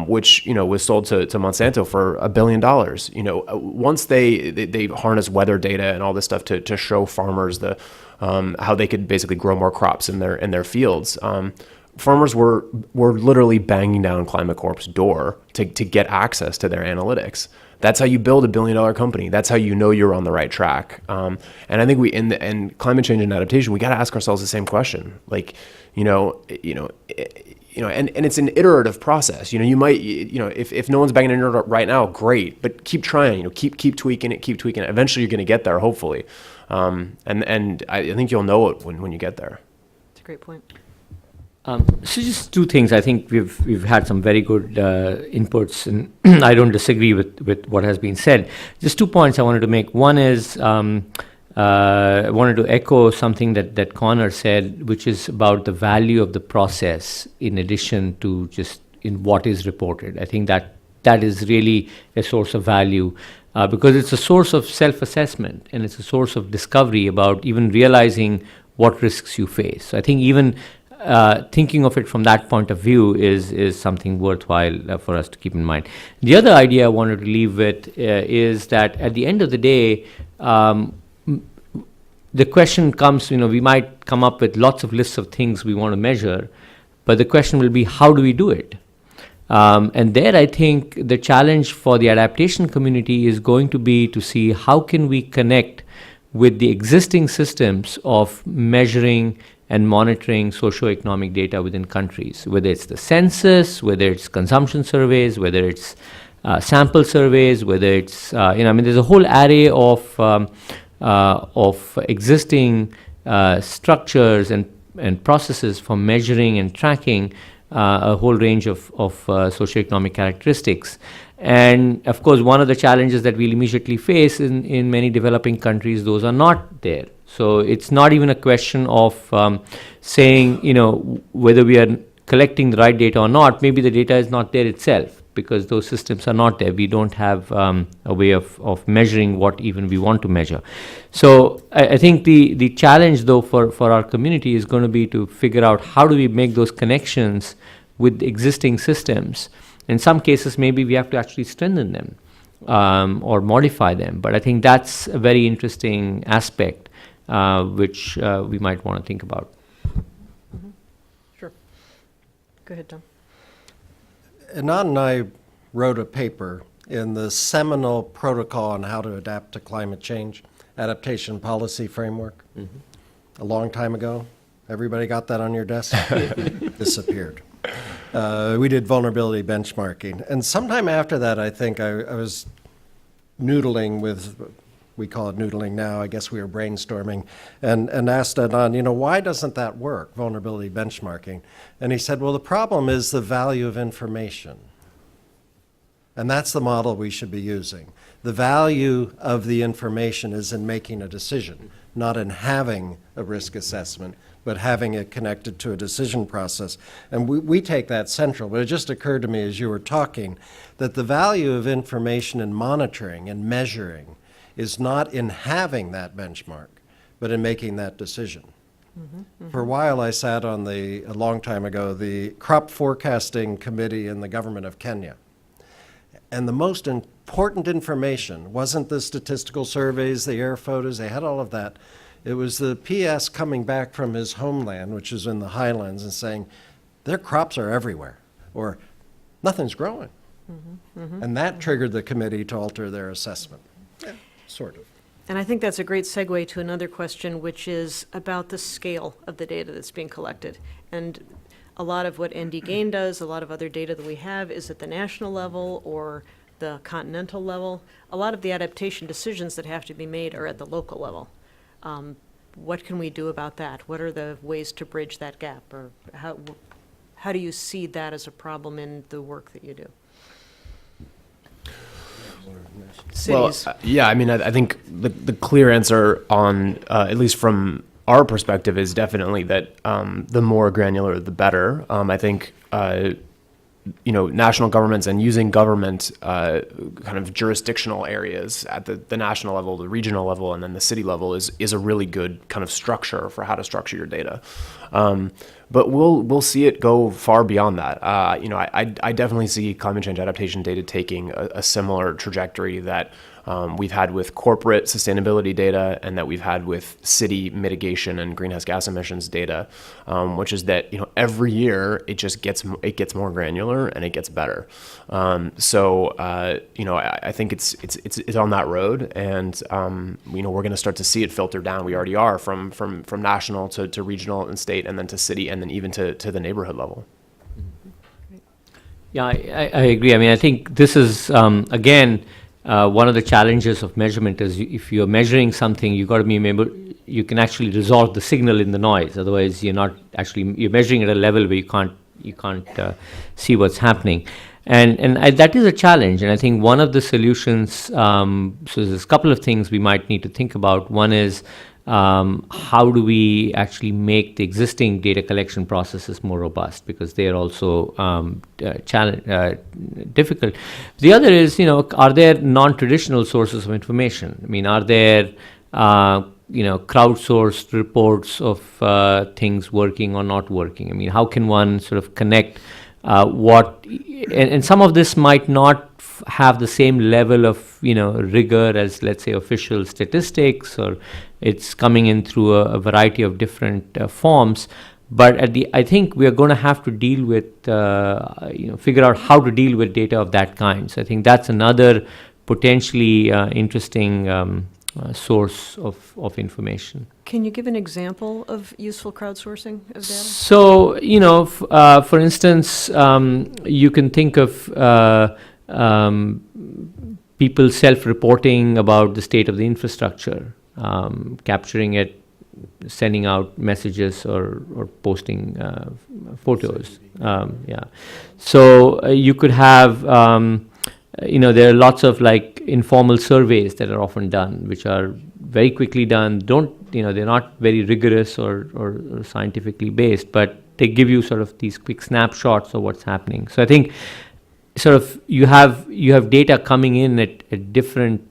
which was sold to Monsanto for $1 billion. Once they harness weather data and all this stuff to show farmers how they could basically grow more crops in their fields. Farmers were literally banging down Climate Corp's door to get access to their analytics. That's how you build a $1 billion company. That's how you know you're on the right track. And I think in climate change and adaptation, we got to ask ourselves the same question. Like, and it's an iterative process. You might, if no one's banging on your door right now, great, but keep trying. Keep tweaking it. Eventually, you're going to get there, hopefully. And I think you'll know it when you get there.
That's a great point.
So just 2 things. I think we've had some very good inputs, and I don't disagree with what has been said. Just 2 points I wanted to make. One is I wanted to echo something that Connor said, which is about the value of the process in addition to just in what is reported. I think that is really a source of value because it's a source of self-assessment and it's a source of discovery about even realizing what risks you face. So I think even thinking of it from that point of view is something worthwhile for us to keep in mind. The other idea I wanted to leave with is that at the end of the day, the question comes, we might come up with lots of lists of things we want to measure, but the question will be, how do we do it? And there I think the challenge for the adaptation community is going to be to see how can we connect with the existing systems of measuring and monitoring socioeconomic data within countries, whether it's the census, whether it's consumption surveys, whether it's sample surveys, whether it's, there's a whole array of existing structures and processes for measuring and tracking a whole range of socioeconomic characteristics. And of course, one of the challenges that we'll immediately face in many developing countries, those are not there. So it's not even a question of saying, whether we are collecting the right data or not. Maybe the data is not there itself because those systems are not there. We don't have a way of measuring what even we want to measure. So I think the challenge, though, for our community is going to be to figure out how do we make those connections with existing systems. In some cases, maybe we have to actually strengthen them or modify them. But I think that's a very interesting aspect which we might want to think about.
Mm-hmm. Sure. Go ahead, Tom.
Anand and I wrote a paper in the seminal protocol on how to adapt to climate change, adaptation policy framework, a long time ago. Everybody got that on your desk? Disappeared. We did vulnerability benchmarking. And sometime after that, I think I was noodling with we call it noodling now, I guess we were brainstorming, and asked Adnan, why doesn't that work, vulnerability benchmarking? And he said, well, the problem is the value of information. And that's the model we should be using. The value of the information is in making a decision, not in having a risk assessment, but having it connected to a decision process. And we take that central, but it just occurred to me as you were talking that the value of information and monitoring and measuring is not in having that benchmark, but in making that decision. For a while, I sat on a long time ago, the crop forecasting committee in the government of Kenya. And the most important information wasn't the statistical surveys, the air photos, they had all of that. It was the PS coming back from his homeland, which is in the highlands, and saying, their crops are everywhere, or nothing's growing. And that triggered the committee to alter their assessment. Yeah, sort of.
And I think that's a great segue to another question, which is about the scale of the data that's being collected. And a lot of what ND Gain does, a lot of other data that we have is at the national level or the continental level. A lot of the adaptation decisions that have to be made are at the local level. What can we do about that? What are the ways to bridge that gap? Or how do you see that as a problem in the work that you do? Cities.
Well, yeah, I mean, I think the clear answer on, at least from our perspective, is definitely that the more granular, the better. I think, national governments and using government kind of jurisdictional areas at the national level, the regional level, and then the city level is a really good kind of structure for how to structure your data. But we'll see it go far beyond that. I definitely see climate change adaptation data taking a similar trajectory that we've had with corporate sustainability data and that we've had with city mitigation and greenhouse gas emissions data, which is that every year it gets more granular and it gets better. I think it's on that road, and we're going to start to see it filter down. We already are from national to regional and state, and then to city, and then even to the neighborhood level.
Yeah, I agree. I mean, I think this is, again, one of the challenges of measurement is if you're measuring something, you've got to be able, you can actually resolve the signal in the noise. Otherwise, you're measuring at a level where you can't see what's happening. And that is a challenge. And I think one of the solutions, so there's a couple of things we might need to think about. One is, how do we actually make the existing data collection processes more robust, because they are also difficult. The other is, are there non-traditional sources of information? I mean, are there crowdsourced reports of things working or not working? I mean, how can one sort of connect and some of this might not have the same level of rigor as, let's say, official statistics, or it's coming in through a variety of different forms. But I think we are going to have to deal with figure out how to deal with data of that kind. So I think that's another potentially interesting source of information.
Can you give an example of useful crowdsourcing of data?
So, for instance, you can think of people self-reporting about the state of the infrastructure, capturing it, sending out messages or posting photos. So you could have, there are lots of informal surveys that are often done, which are very quickly done. They're not very rigorous or scientifically based, but they give you sort of these quick snapshots of what's happening. So I think sort of you have data coming in at different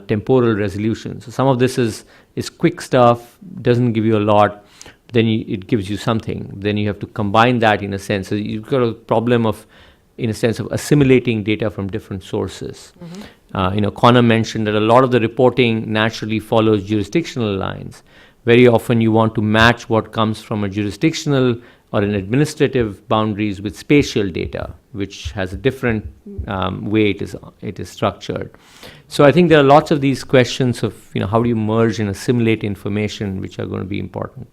temporal resolutions. So some of this is quick stuff, doesn't give you a lot, then it gives you something. Then you have to combine that in a sense. So you've got a problem of, in a sense, of assimilating data from different sources. Connor mentioned that a lot of the reporting naturally follows jurisdictional lines. Very often you want to match what comes from a jurisdictional or an administrative boundaries with spatial data, which has a different way it is structured. So I think there are lots of these questions of how do you merge and assimilate information, which are going to be important.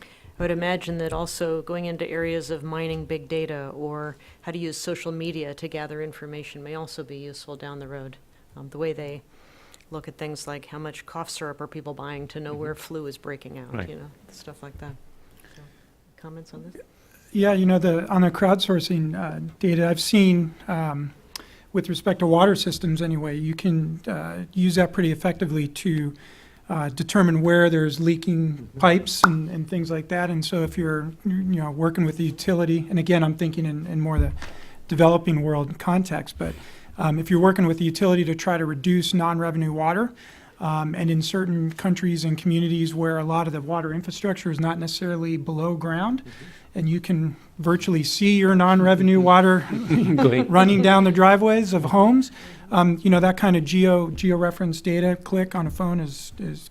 I would imagine that also going into areas of mining big data or how to use social media to gather information may also be useful down the road. The way they look at things like how much cough syrup are people buying to know where flu is breaking out,
Right.
you know, stuff like that. So, comments on this?
Yeah, you know, on the crowdsourcing data, I've seen, with respect to water systems anyway, you can use that pretty effectively to determine where there's leaking pipes and things like that. And so if you're, you know, working with the utility, and again, I'm thinking in more the developing world context, but if you're working with the utility to try to reduce non-revenue water, and in certain countries and communities where a lot of the water infrastructure is not necessarily below ground, and you can virtually see your non-revenue water running down the driveways of homes, you know, that kind of geo-reference data click on a phone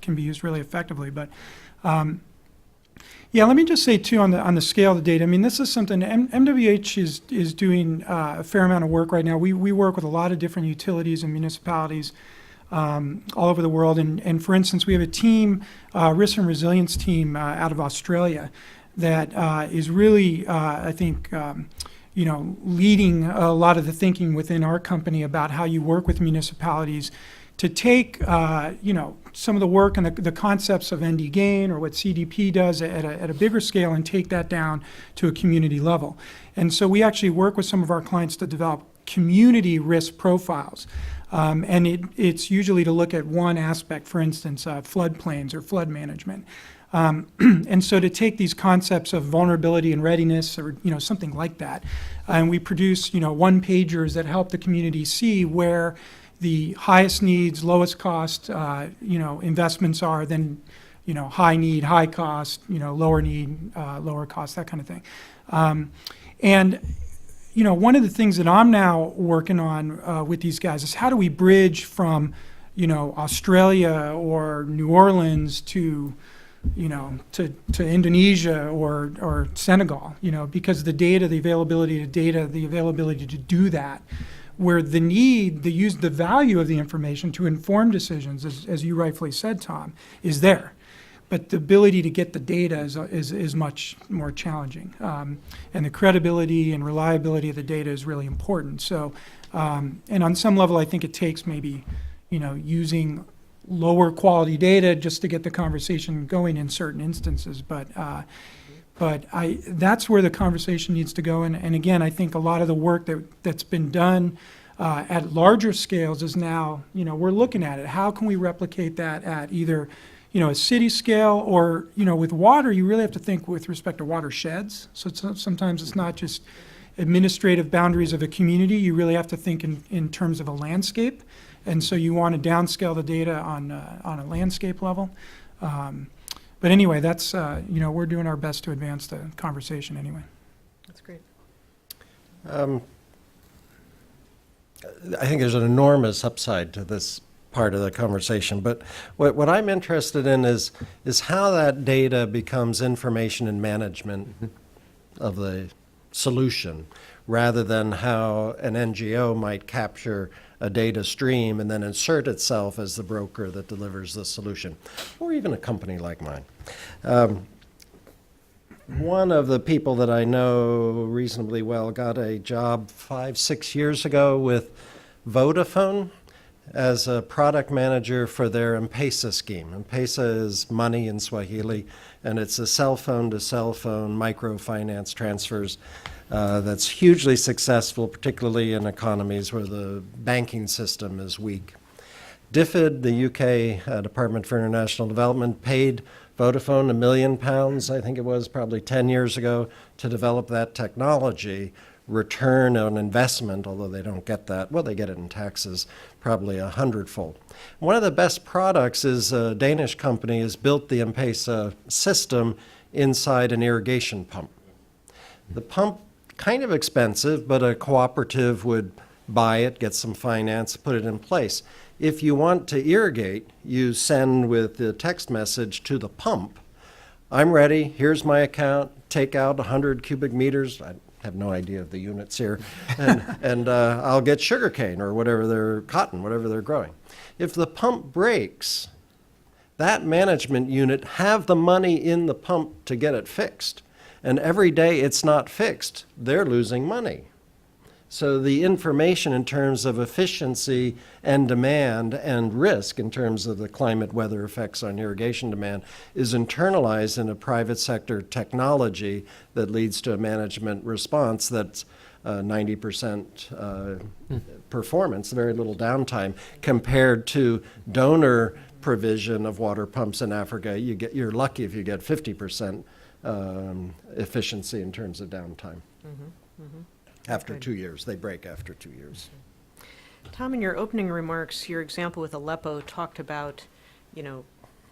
can be used really effectively. But yeah, let me just say too on the scale of the data. I mean, this is something MWH is doing a fair amount of work right now. We work with a lot of different utilities and municipalities all over the world. And for instance, we have a team, risk and resilience team out of Australia that is really, I think, you know, leading a lot of the thinking within our company about how you work with municipalities to take, you know, some of the work and the concepts of ND Gain or what CDP does at a bigger scale and take that down to a community level. And so we actually work with some of our clients to develop community risk profiles. And it's usually to look at one aspect, for instance, floodplains or flood management. And so to take these concepts of vulnerability and readiness or, you know, something like that, and we produce, you know, one-pagers that help the community see where the highest needs, lowest cost, you know, investments are, then, you know, high need, high cost, you know, lower need, lower cost, that kind of thing. And you know, one of the things that I'm now working on with these guys is how do we bridge from, you know, Australia or New Orleans to, you know, to Indonesia or Senegal, you know, because the data, the availability of data, the availability to do that, where the need, the value of the information to inform decisions, as you rightfully said, Tom, is there. But the ability to get the data is much more challenging. And the credibility and reliability of the data is really important. So, and on some level, I think it takes maybe, you know, using lower quality data just to get the conversation going in certain instances. But that's where the conversation needs to go. And again, I think a lot of the work that's been done at larger scales is now, you know, we're looking at it. How can we replicate that at either, you know, a city scale or, you know, with water, you really have to think with respect to watersheds. So sometimes it's not just administrative boundaries of a community. You really have to think in terms of a landscape. And so you want to downscale the data on a landscape level. But anyway, that's, you know, we're doing our best to advance the conversation anyway.
That's great.
I think there's an enormous upside to this part of the conversation, but what I'm interested in is how that data becomes information and management of the solution, rather than how an NGO might capture a data stream and then insert itself as the broker that delivers the solution, or even a company like mine. One of the people that I know reasonably well got a job 5-6 years ago with Vodafone as a product manager for their M-Pesa scheme. M-Pesa is money in Swahili, and it's a cell phone to cell phone microfinance transfers that's hugely successful, particularly in economies where the banking system is weak. DFID, the UK Department for International Development, paid Vodafone £1 million, I think it was, probably 10 years ago, to develop that technology. Return on investment, although they don't get that, well, they get it in taxes, probably 100-fold. One of the best products is a Danish company has built the M-Pesa system inside an irrigation pump. The pump, kind of expensive, but a cooperative would buy it, get some finance, put it in place. If you want to irrigate, you send with the text message to the pump, I'm ready, here's my account, take out 100 cubic meters, I have no idea of the units here, and I'll get sugarcane or whatever they're, cotton, whatever they're growing. If the pump breaks, that management unit have the money in the pump to get it fixed. And every day it's not fixed, they're losing money So the information in terms of efficiency and demand and risk in terms of the climate weather effects on irrigation demand is internalized in a private sector technology that leads to a management response that's 90% performance, very little downtime, compared to donor provision of water pumps in Africa. You're lucky if you get 50% efficiency in terms of downtime. After 2 years, they break after 2 years.
Tom, in your opening remarks, your example with Aleppo talked about, an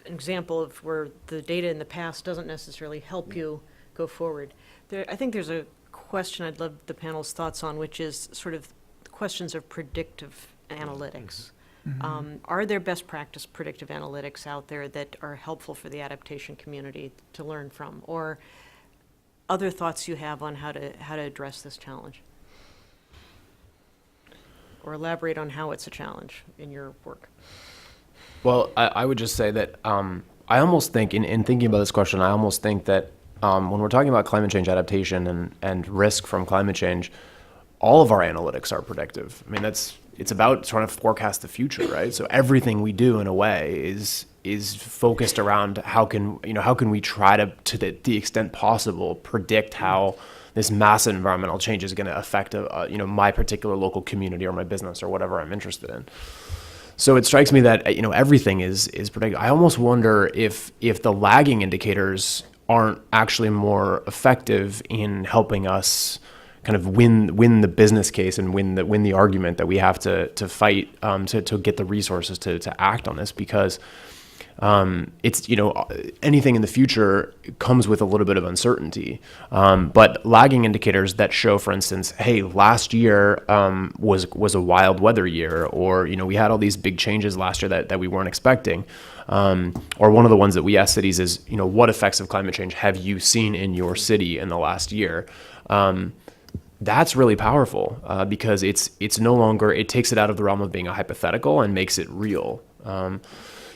example of where the data in the past doesn't necessarily help you go forward. I think there's a question I'd love the panel's thoughts on, which is sort of questions of predictive analytics. Are there best practice predictive analytics out there that are helpful for the adaptation community to learn from, or other thoughts you have on how to address this challenge? Or elaborate on how it's a challenge in your work.
Well, I would just say that I almost think, in thinking about this question, I almost think that when we're talking about climate change adaptation and risk from climate change, all of our analytics are predictive. I mean, it's about trying to forecast the future, right? So everything we do, in a way, is focused around how can we try to the extent possible, predict how this massive environmental change is going to affect my particular local community or my business or whatever I'm interested in. So it strikes me that everything is predictive. I almost wonder if the lagging indicators aren't actually more effective in helping us kind of win the business case and win the argument that we have to fight to get the resources to act on this, because it's anything in the future comes with a little bit of uncertainty, but lagging indicators that show, for instance, hey, last year was a wild weather year, or we had all these big changes last year that we weren't expecting, or one of the ones that we ask cities is what effects of climate change have you seen in your city in the last year? That's really powerful because it's no longer, it takes it out of the realm of being a hypothetical and makes it real.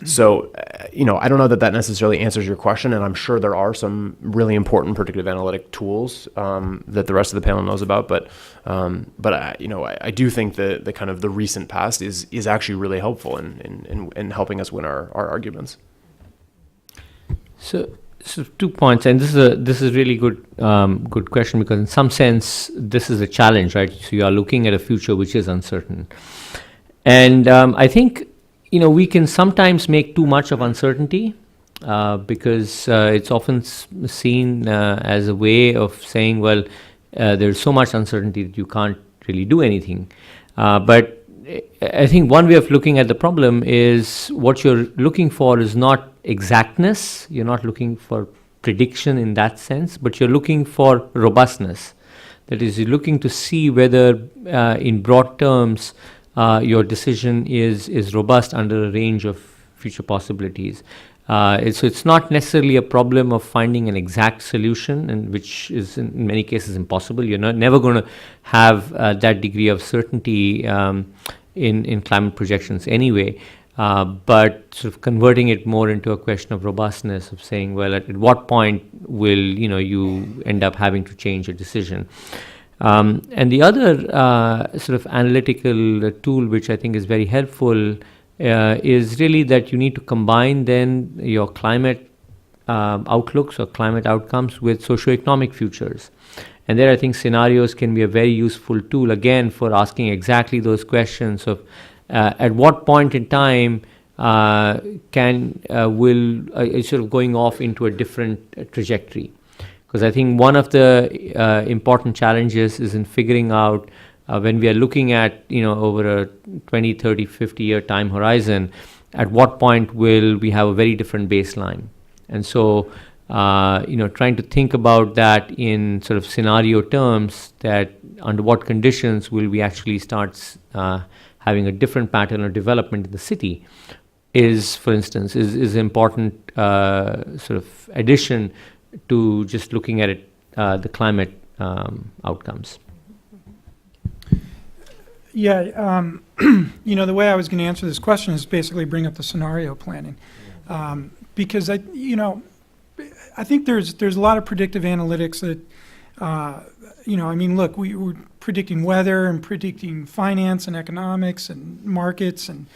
So, I don't know that necessarily answers your question, and I'm sure there are some really important predictive analytic tools that the rest of the panel knows about. But I do think that the kind of the recent past is actually really helpful in helping us win our arguments.
So 2 points, and this is really good question, because in some sense this is a challenge, right? So you are looking at a future which is uncertain, and I think we can sometimes make too much of uncertainty because it's often seen as a way of saying, well, there's so much uncertainty that you can't really do anything. But I think one way of looking at the problem is what you're looking for is not exactness. You're not looking for prediction in that sense, but you're looking for robustness. That is, you're looking to see whether, in broad terms, your decision is robust under a range of future possibilities. So it's not necessarily a problem of finding an exact solution, and which is in many cases impossible. You're never going to have that degree of certainty in climate projections anyway. But sort of converting it more into a question of robustness, of saying, well, at what point will you end up having to change your decision? And the other sort of analytical tool, which I think is very helpful, is really that you need to combine then your climate outlooks or climate outcomes with socioeconomic futures. And there I think scenarios can be a very useful tool, again, for asking exactly those questions of at what point in time will sort of going off into a different trajectory. Because I think one of the important challenges is in figuring out when we are looking at, over a 20, 30, 50-year time horizon, at what point will we have a very different baseline. And so, trying to think about that in sort of scenario terms, that under what conditions will we actually start having a different pattern of development in the city is, for instance, is important sort of addition to just looking at it, the climate outcomes.
Yeah, the way I was going to answer this question is basically bring up the scenario planning, because I think there's a lot of predictive analytics that I mean, look, we're predicting weather and predicting finance and economics and markets and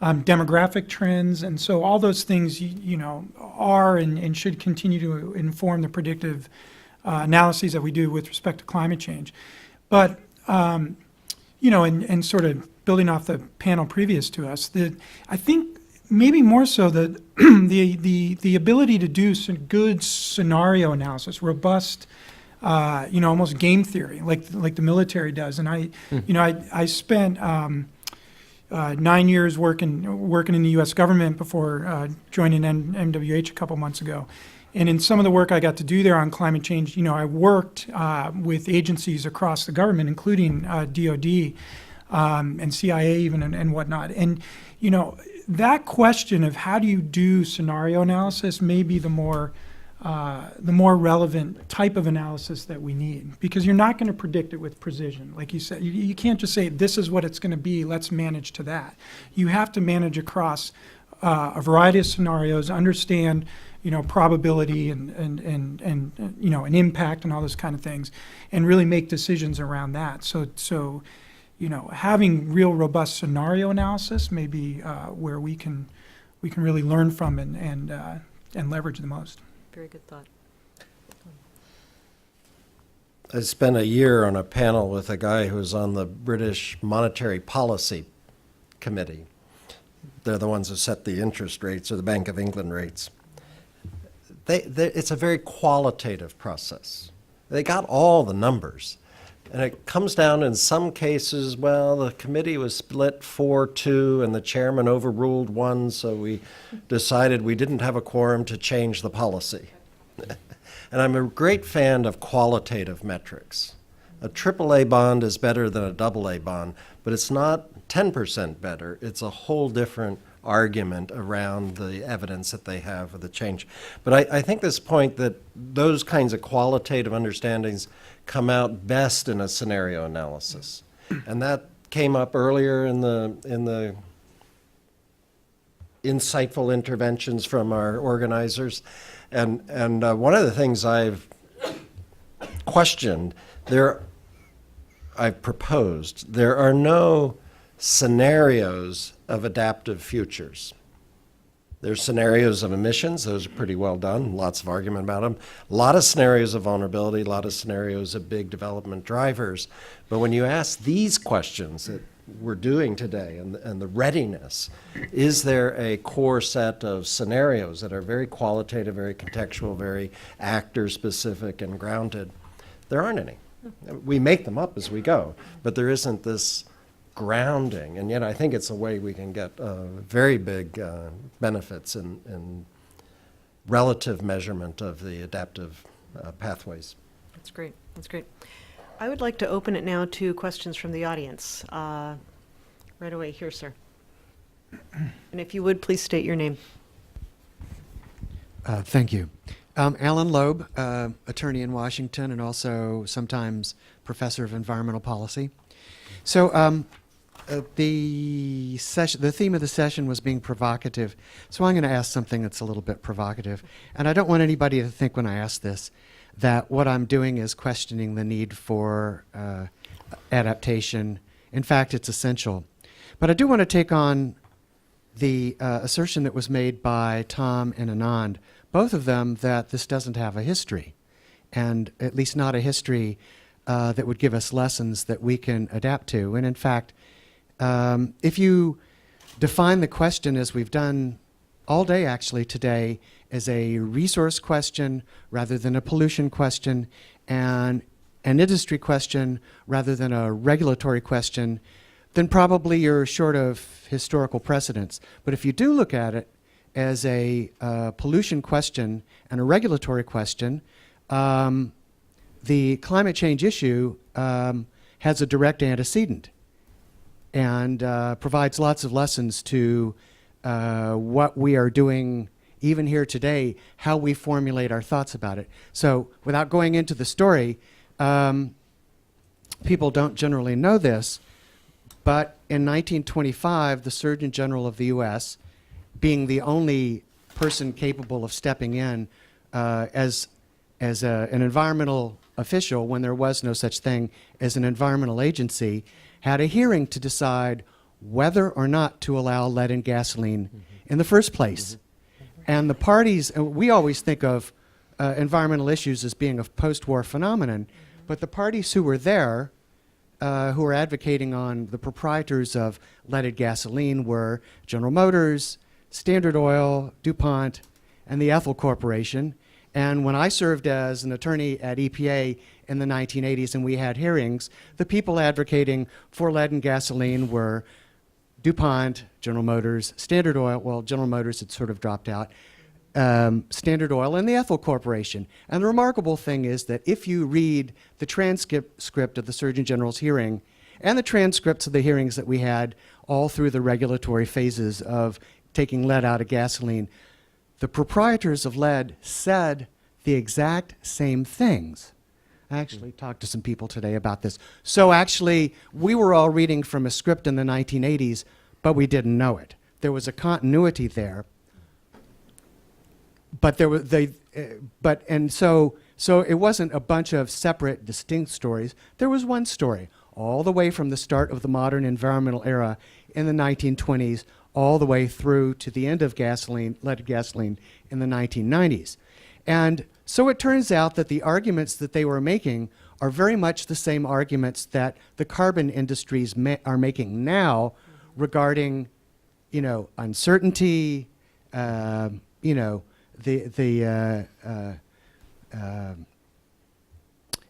demographic trends. And so all those things, are and should continue to inform the predictive analyses that we do with respect to climate change. But, and sort of building off the panel previous to us, I think maybe more so the ability to do some good scenario analysis, robust, almost game theory, like the military does. And I spent 9 years working in the U.S. government before joining MWH a couple months ago. And in some of the work I got to do there on climate change, I worked with agencies across the government, including DOD and CIA even and whatnot. And, that question of how do you do scenario analysis may be the more relevant type of analysis that we need, because you're not going to predict it with precision. Like you said, you can't just say, this is what it's going to be, let's manage to that. You have to manage across a variety of scenarios, understand, probability and an impact and all those kind of things, and really make decisions around that. So having real robust scenario analysis may be where we can really learn from and leverage the most.
Very good thought.
I spent a year on a panel with a guy who was on the British Monetary Policy Committee. They're the ones who set the interest rates, or the Bank of England rates. It's a very qualitative process. They got all the numbers. And it comes down in some cases, well, the committee was split 4-2 and the chairman overruled one, so we decided we didn't have a quorum to change the policy. And I'm a great fan of qualitative metrics. A AAA bond is better than a AA bond, but it's not 10% better. It's a whole different argument around the evidence that they have of the change. But I think this point that those kinds of qualitative understandings come out best in a scenario analysis. And that came up earlier in the insightful interventions from our organizers. And one of the things I've questioned, I've proposed, there are no scenarios of adaptive futures. There's scenarios of emissions, those are pretty well done, lots of argument about them. A lot of scenarios of vulnerability, a lot of scenarios of big development drivers. But when you ask these questions that we're doing today and the readiness, is there a core set of scenarios that are very qualitative, very contextual, very actor-specific and grounded? There aren't any. We make them up as we go, but there isn't this grounding, and yet I think it's a way we can get very big benefits in relative measurement of the adaptive pathways.
That's great. That's great. I would like to open it now to questions from the audience. Right away here, sir. And if you would, please state your name.
Thank you. Alan Loeb, attorney in Washington and also sometimes professor of environmental policy. So the theme of the session was being provocative. So I'm going to ask something that's a little bit provocative. And I don't want anybody to think when I ask this that what I'm doing is questioning the need for adaptation. In fact, it's essential. But I do want to take on the assertion that was made by Tom and Anand, both of them, that this doesn't have a history, and at least not a history that would give us lessons that we can adapt to. And in fact, if you define the question, as we've done all day actually today, as a resource question rather than a pollution question, and an industry question rather than a regulatory question, then probably you're short of historical precedents. But if you do look at it as a pollution question and a regulatory question, the climate change issue has a direct antecedent and provides lots of lessons to what we are doing even here today, how we formulate our thoughts about it. So without going into the story, people don't generally know this, but in 1925, the Surgeon General of the U.S., being the only person capable of stepping in as an environmental official, when there was no such thing as an environmental agency, had a hearing to decide whether or not to allow lead in gasoline in the first place. And the parties, we always think of environmental issues as being a post-war phenomenon, but the parties who were there, who were advocating on the proprietors of leaded gasoline were General Motors, Standard Oil, DuPont, and the Ethel Corporation. And when I served as an attorney at EPA in the 1980s and we had hearings, the people advocating for lead in gasoline were DuPont, General Motors, Standard Oil, well, General Motors had sort of dropped out, Standard Oil, and the Ethel Corporation. And the remarkable thing is that if you read the transcript of the Surgeon General's hearing and the transcripts of the hearings that we had all through the regulatory phases of taking lead out of gasoline, the proprietors of lead said the exact same things. I actually talked to some people today about this. So actually, we were all reading from a script in the 1980s, but we didn't know it. There was a continuity there. But there was so it wasn't a bunch of separate, distinct stories. There was one story, all the way from the start of the modern environmental era in the 1920s, all the way through to the end of leaded gasoline in the 1990s. And so it turns out that the arguments that they were making are very much the same arguments that the carbon industries are making now regarding, uncertainty, the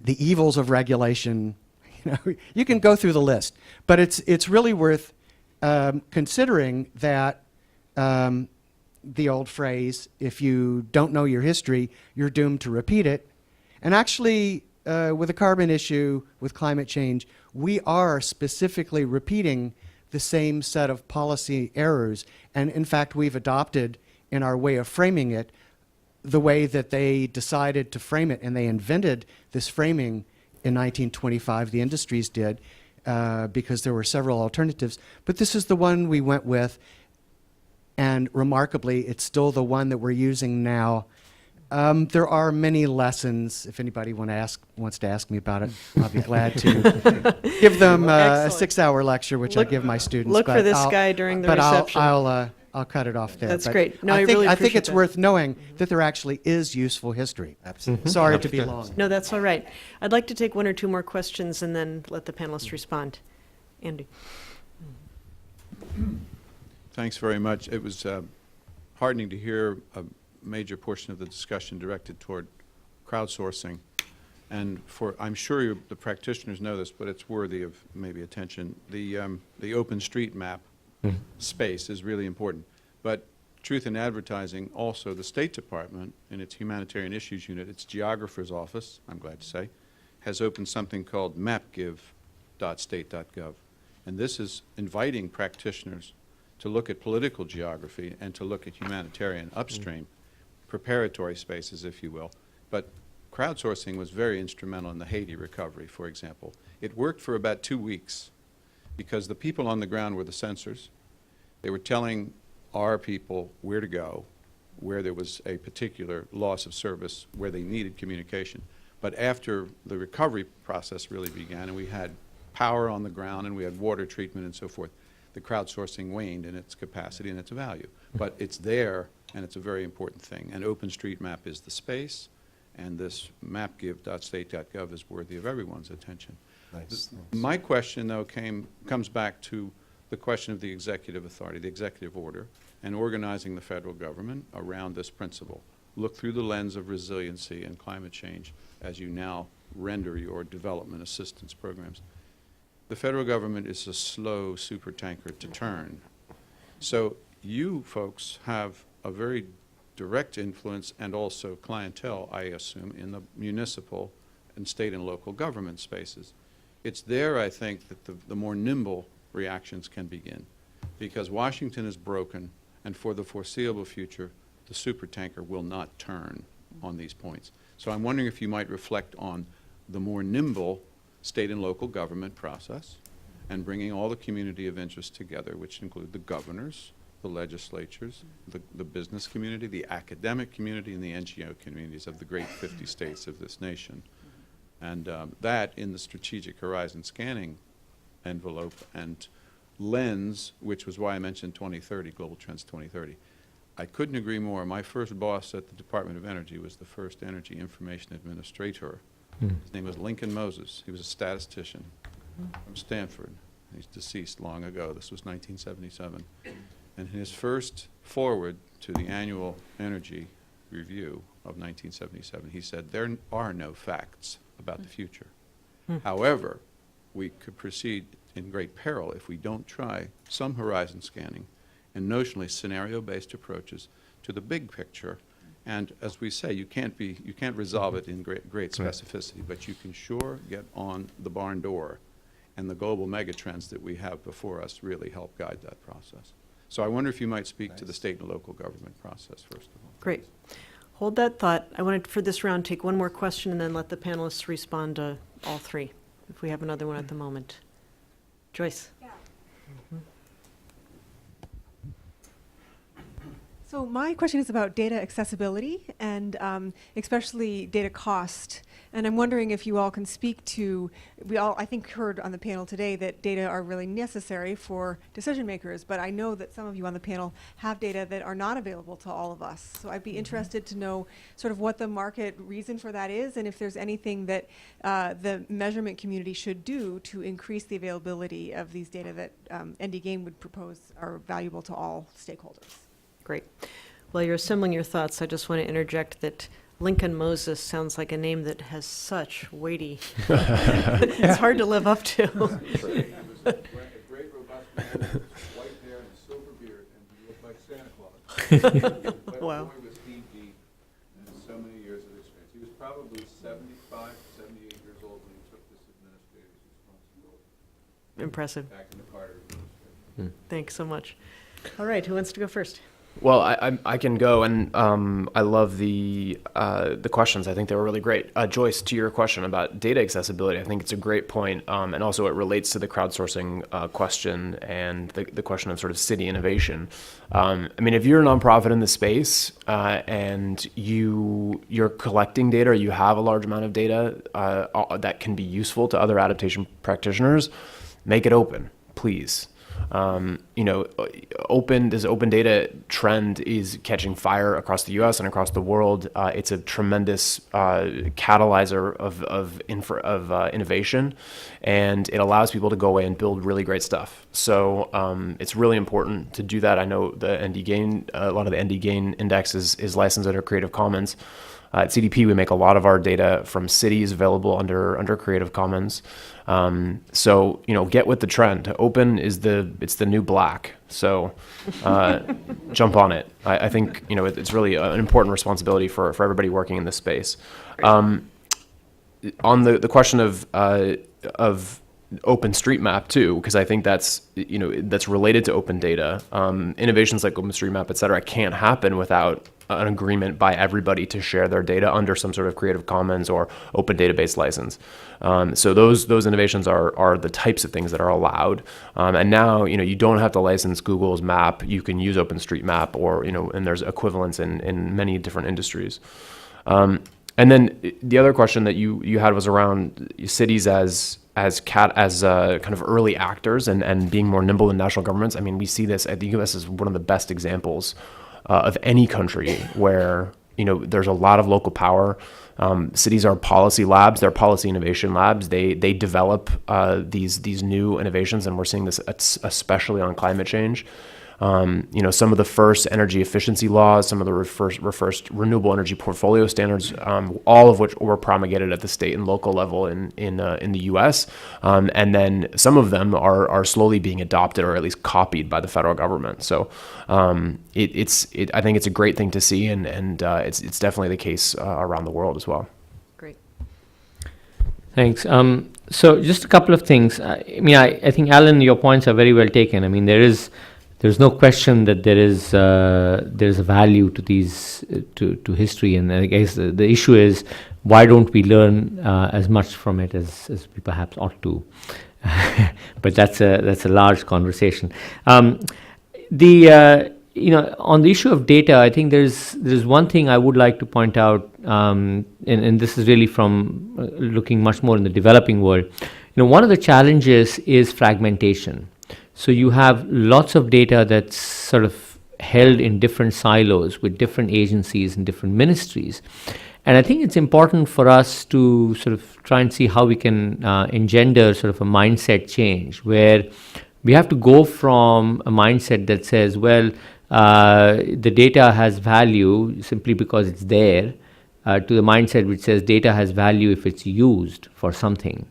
evils of regulation. You can go through the list, but it's really worth considering that the old phrase, if you don't know your history, you're doomed to repeat it. And actually, with the carbon issue, with climate change, we are specifically repeating the same set of policy errors. And in fact, we've adopted in our way of framing it the way that they decided to frame it, and they invented this framing in 1925, the industries did, because there were several alternatives. But this is the one we went with, and remarkably, it's still the one that we're using now. There are many lessons. If anybody wants to ask me about it, I'll be glad to give them a 6-hour lecture, which I give my students.
Look
but
for this
I'll-
guy during the
but
reception.
I'll cut it off there.
That's
But
great. No, I
think,
really
I think
appreciate
it's
that.
worth knowing that there actually is useful history.
Absolutely.
Sorry to be long.
No, that's all right. I'd like to take one or two more questions and then let the panelists respond. Andy.
Thanks very much. It was heartening to hear a major portion of the discussion directed toward crowdsourcing. And I'm sure the practitioners know this, but it's worthy of maybe attention. The OpenStreetMap space is really important. But Truth in Advertising, also the State Department, in its Humanitarian Issues Unit, its Geographer's Office, I'm glad to say, has opened something called mapgive.state.gov. And this is inviting practitioners to look at political geography and to look at humanitarian upstream preparatory spaces, if you will. But crowdsourcing was very instrumental in the Haiti recovery, for example. It worked for about 2 weeks because the people on the ground were the censors. They were telling our people where to go, where there was a particular loss of service, where they needed communication. But after the recovery process really began and we had power on the ground and we had water treatment and so forth, the crowdsourcing waned in its capacity and its value. But it's there, and it's a very important thing. And OpenStreetMap is the space, and this mapgive.state.gov is worthy of everyone's attention.
Nice.
My question, though, comes back to the question of the executive authority, the executive order, and organizing the federal government around this principle. Look through the lens of resiliency and climate change as you now render your development assistance programs. The federal government is a slow supertanker to turn. So you folks have a very direct influence and also clientele, I assume, in the municipal and state and local government spaces. It's there, I think, that the more nimble reactions can begin, because Washington is broken, and for the foreseeable future, the supertanker will not turn on these points. So I'm wondering if you might reflect on the more nimble state and local government process and bringing all the community of interest together, which include the governors, the legislatures, the business community, the academic community, and the NGO communities of the great 50 states of this nation. And that in the strategic horizon scanning envelope and lens, which was why I mentioned 2030, Global Trends 2030. I couldn't agree more. My first boss at the Department of Energy was the first Energy Information Administrator. His name was Lincoln Moses. He was a statistician from Stanford. He's deceased long ago. This was 1977. And his first forward to the annual energy review of 1977, he said, there are no facts about the future. However, we could proceed in great peril if we don't try some horizon scanning and notionally scenario-based approaches to the big picture. And as we say, you can't resolve it in great specificity, but you can sure get on the barn door. And the global megatrends that we have before us really help guide that process. So I wonder if you might speak to the state and local government process, first of all.
Great. Hold that thought. I wanted for this round take one more question and then let the panelists respond to all three, if we have another one at the moment. Joyce?
So my question is about data accessibility and especially data cost. And I'm wondering if you all can speak to, we all, I think, heard on the panel today that data are really necessary for decision makers, but I know that some of you on the panel have data that are not available to all of us. So I'd be interested to know sort of what the market reason for that is and if there's anything that the measurement community should do to increase the availability of these data that ND Gain would propose are valuable to all stakeholders.
Great. While you're assembling your thoughts, I just want to interject that Lincoln Moses sounds like a name that has such weighty, it's hard to live up to.
He was a great, robust man with white hair and a silver beard, and he looked like Santa Claus. But
Wow.
boy, was he deep and so many years of experience. He was probably 75, 78 years old when he took this administrator's responsibility
Impressive.
back in the Carter administration.
Thanks so much. All right, who wants to go first?
Well, I can go, and I love the questions. I think they were really great. Joyce, to your question about data accessibility, I think it's a great point, and also it relates to the crowdsourcing question and the question of sort of city innovation. I mean, if you're a nonprofit in the space and you're collecting data, or you have a large amount of data that can be useful to other adaptation practitioners, make it open, please. This open data trend is catching fire across the U.S. and across the world. It's a tremendous catalyzer of innovation, and it allows people to go away and build really great stuff. So it's really important to do that. I know the ND Gain, a lot of the ND Gain index is licensed under Creative Commons. At CDP, we make a lot of our data from cities available under Creative Commons. So get with the trend. Open is it's the new black. So jump on it. I think it's really an important responsibility for everybody working in this space. On the question of OpenStreetMap too, because I think that's related to open data. Innovations like OpenStreetMap, et cetera, can't happen without an agreement by everybody to share their data under some sort of Creative Commons or open database license. So those innovations are the types of things that are allowed. And now you don't have to license Google's map. You can use OpenStreetMap, or and there's equivalents in many different industries. And then the other question that you had was around cities as kind of early actors and being more nimble than national governments. I mean, we see this. The U.S. is one of the best examples of any country where there's a lot of local power. Cities are policy labs. They're policy innovation labs. They develop these new innovations, and we're seeing this especially on climate change. Some of the first energy efficiency laws, some of the first renewable energy portfolio standards, all of which were promulgated at the state and local level in the U.S. And then some of them are slowly being adopted or at least copied by the federal government. So I think it's a great thing to see, and it's definitely the case around the world as well.
Great.
Thanks. So just a couple of things. I think, Alan, your points are very well taken. I mean, there's no question that there's a value to these to history, and I guess the issue is, why don't we learn as much from it as we perhaps ought to? But that's a large conversation. On the issue of data, I think there's one thing I would like to point out and this is really from looking much more in the developing world, one of the challenges is fragmentation. So you have lots of data that's sort of held in different silos with different agencies and different ministries. And I think it's important for us to sort of try and see how we can engender sort of a mindset change, where we have to go from a mindset that says, well, the data has value simply because it's there, to the mindset which says data has value if it's used for something.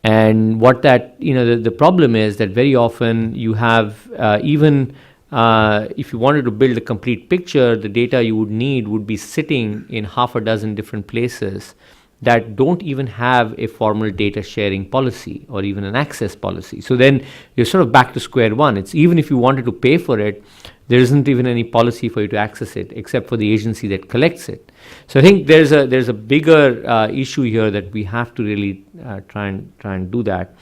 And what that, the problem is that very often you have even if you wanted to build a complete picture, the data you would need would be sitting in half a dozen different places that don't even have a formal data sharing policy or even an access policy. So then you're sort of back to square one. It's even if you wanted to pay for it, there isn't even any policy for you to access it except for the agency that collects it. So I think there's a bigger issue here that we have to really try and do that.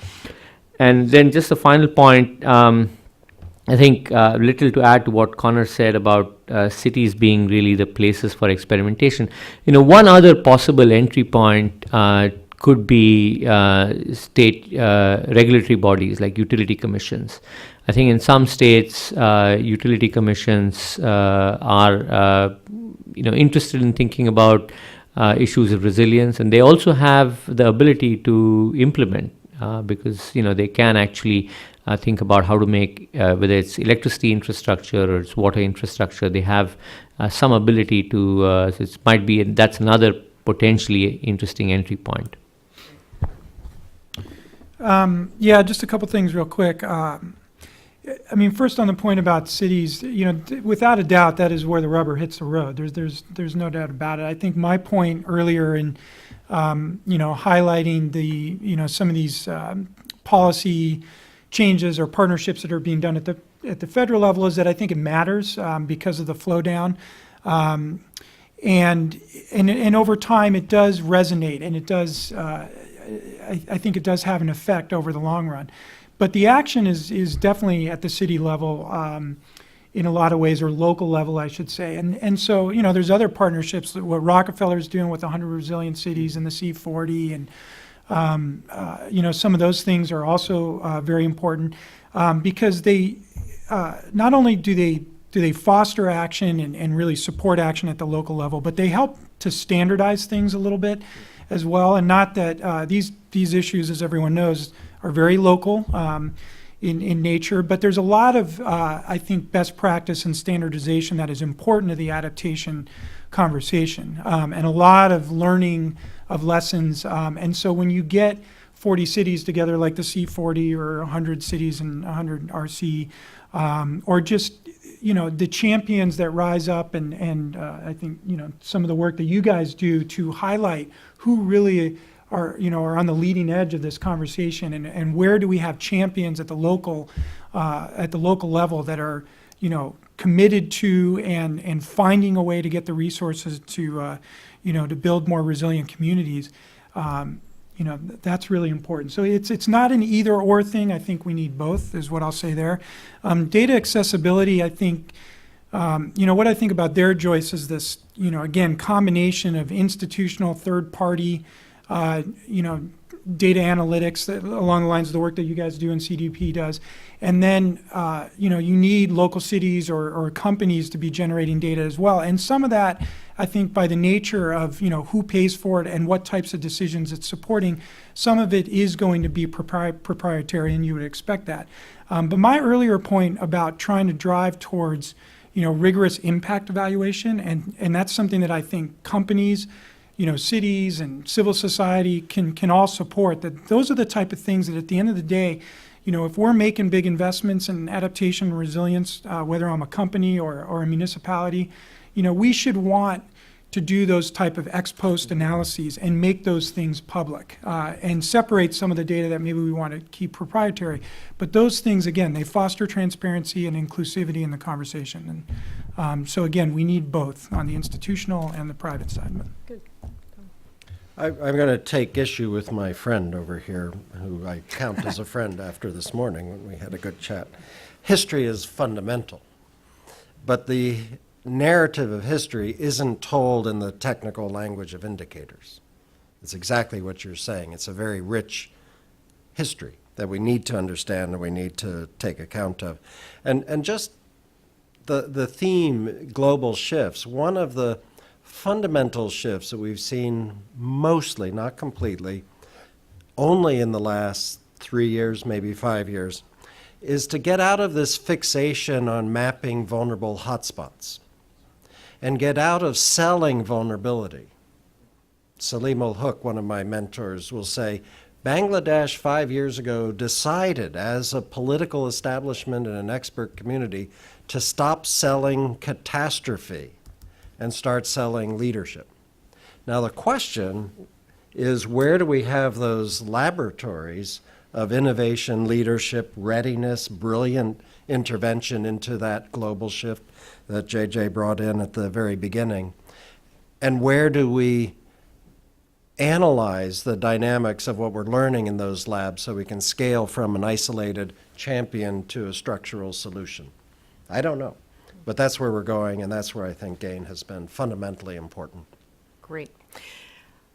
And then just a final point, I think little to add to what Connor said about cities being really the places for experimentation. One other possible entry point could be state regulatory bodies like utility commissions. I think in some states, utility commissions are interested in thinking about issues of resilience, and they also have the ability to implement because they can actually think about how to make, whether it's electricity infrastructure or it's water infrastructure, they have some ability to, so it might be, that's another potentially interesting entry point.
Yeah, just a couple things real quick. First on the point about cities, without a doubt, that is where the rubber hits the road. There's no doubt about it. I think my point earlier in, highlighting the, some of these policy changes or partnerships that are being done at the federal level is that I think it matters because of the flow down. And over time it does resonate, and it does, I think it does have an effect over the long run. But the action is definitely at the city level in a lot of ways, or local level, I should say. And so, there's other partnerships, what Rockefeller's doing with 100 Resilient Cities and the C40, and some of those things are also very important because they not only do they foster action and really support action at the local level, but they help to standardize things a little bit as well. And not that these issues, as everyone knows, are very local in nature, but there's a lot of, I think, best practice and standardization that is important to the adaptation conversation, and a lot of learning of lessons. And so when you get 40 cities together like the C40 or 100 cities and 100 RC, or just, the champions that rise up and I think, some of the work that you guys do to highlight who really are on the leading edge of this conversation, and where do we have champions at the local level that are, committed to and finding a way to get the resources to, to build more resilient communities. That's really important. So it's not an either or thing. I think we need both, is what I'll say there. Data accessibility, I think, what I think about there, Joyce, is this, again, combination of institutional third-party, data analytics along the lines of the work that you guys do and CDP does. And then, you need local cities or companies to be generating data as well. And some of that, I think, by the nature of, who pays for it and what types of decisions it's supporting, some of it is going to be proprietary, and you would expect that. But my earlier point about trying to drive towards, rigorous impact evaluation, and that's something that I think companies, cities and civil society can all support, that those are the type of things that at the end of the day, if we're making big investments in adaptation and resilience, whether I'm a company or a municipality, we should want to do those type of ex post analyses and make those things public, and separate some of the data that maybe we want to keep proprietary. But those things, again, they foster transparency and inclusivity in the conversation. And so again, we need both on the institutional and the private side.
Good.
I'm going to take issue with my friend over here, who I count as a friend after this morning when we had a good chat. History is fundamental, but the narrative of history isn't told in the technical language of indicators. It's exactly what you're saying. It's a very rich history that we need to understand and we need to take account of. And just the theme, global shifts, one of the fundamental shifts that we've seen mostly, not completely, only in the last 3 years, maybe 5 years, is to get out of this fixation on mapping vulnerable hotspots and get out of selling vulnerability. Salim ul Huq, one of my mentors, will say, Bangladesh 5 years ago decided as a political establishment and an expert community to stop selling catastrophe and start selling leadership. Now the question is, where do we have those laboratories of innovation, leadership, readiness, brilliant intervention into that global shift that JJ brought in at the very beginning? And where do we analyze the dynamics of what we're learning in those labs so we can scale from an isolated champion to a structural solution? I don't know, but that's where we're going, and that's where I think GAIN has been fundamentally important.
Great.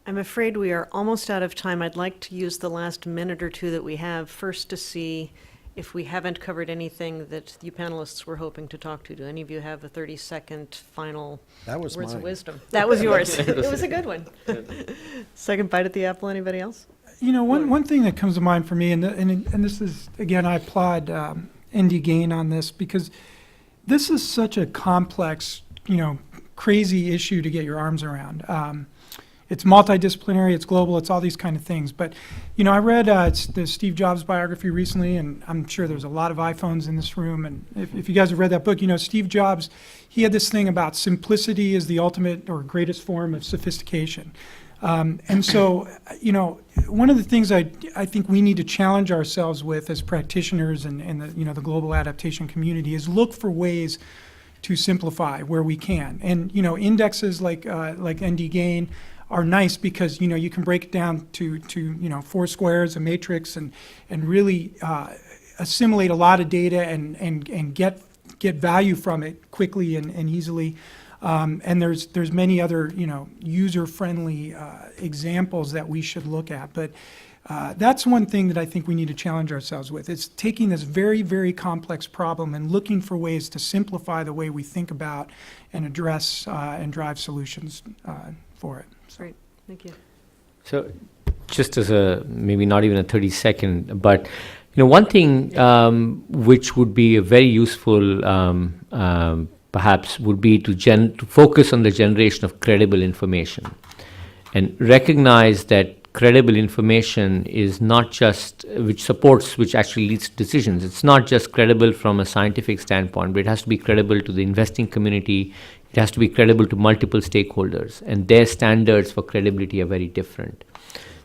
I'm afraid we are almost out of time. I'd like to use the last minute or two that we have first to see if we haven't covered anything that you panelists were hoping to talk to. Do any of you have a 30-second final
That was
words of
mine.
wisdom? That was yours. It was a good one. Second bite at the apple. Anybody else?
You know, one thing that comes to mind for me, and this is, again, I applaud ND GAIN on this, because this is such a complex, crazy issue to get your arms around. It's multidisciplinary, it's global, it's all these kind of things. But, I read the Steve Jobs biography recently, and I'm sure there's a lot of iPhones in this room. And if you guys have read that book, Steve Jobs, he had this thing about simplicity is the ultimate or greatest form of sophistication. And so, one of the things I think we need to challenge ourselves with as practitioners and the global adaptation community is look for ways to simplify where we can. And, indexes like ND GAIN are nice because, you can break it down to 4 squares, a matrix, and really assimilate a lot of data and get value from it quickly and easily. And there's many other, user-friendly examples that we should look at. But that's one thing that I think we need to challenge ourselves with. It's taking this very, very complex problem and looking for ways to simplify the way we think about and address and drive solutions for it.
Great. Thank you.
So just as maybe not even a 30-second, but one thing which would be a very useful perhaps would be to focus on the generation of credible information and recognize that credible information is not just which actually leads to decisions. It's not just credible from a scientific standpoint, but it has to be credible to the investing community. It has to be credible to multiple stakeholders, and their standards for credibility are very different.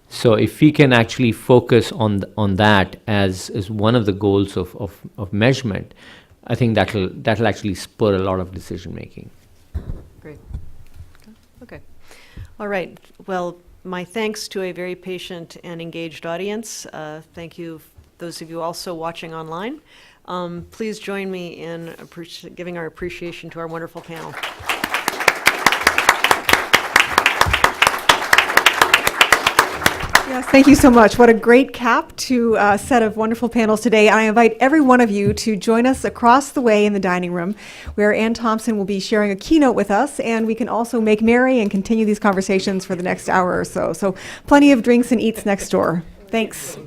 So if we can actually focus on that as one of the goals of measurement, I think that'll actually spur a lot of decision making.
Great. Okay. All right. Well, my thanks to a very patient and engaged audience. Thank you, those of you also watching online. Please join me in giving our appreciation to our wonderful panel.
Yes, thank you so much. What a great cap to a set of wonderful panels today. I invite every one of you to join us across the way in the dining room, where Ann Thompson will be sharing a keynote with us, and we can also make merry and continue these conversations for the next hour or so. So plenty of drinks and eats next door. Thanks.
I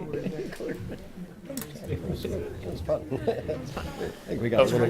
think we got a little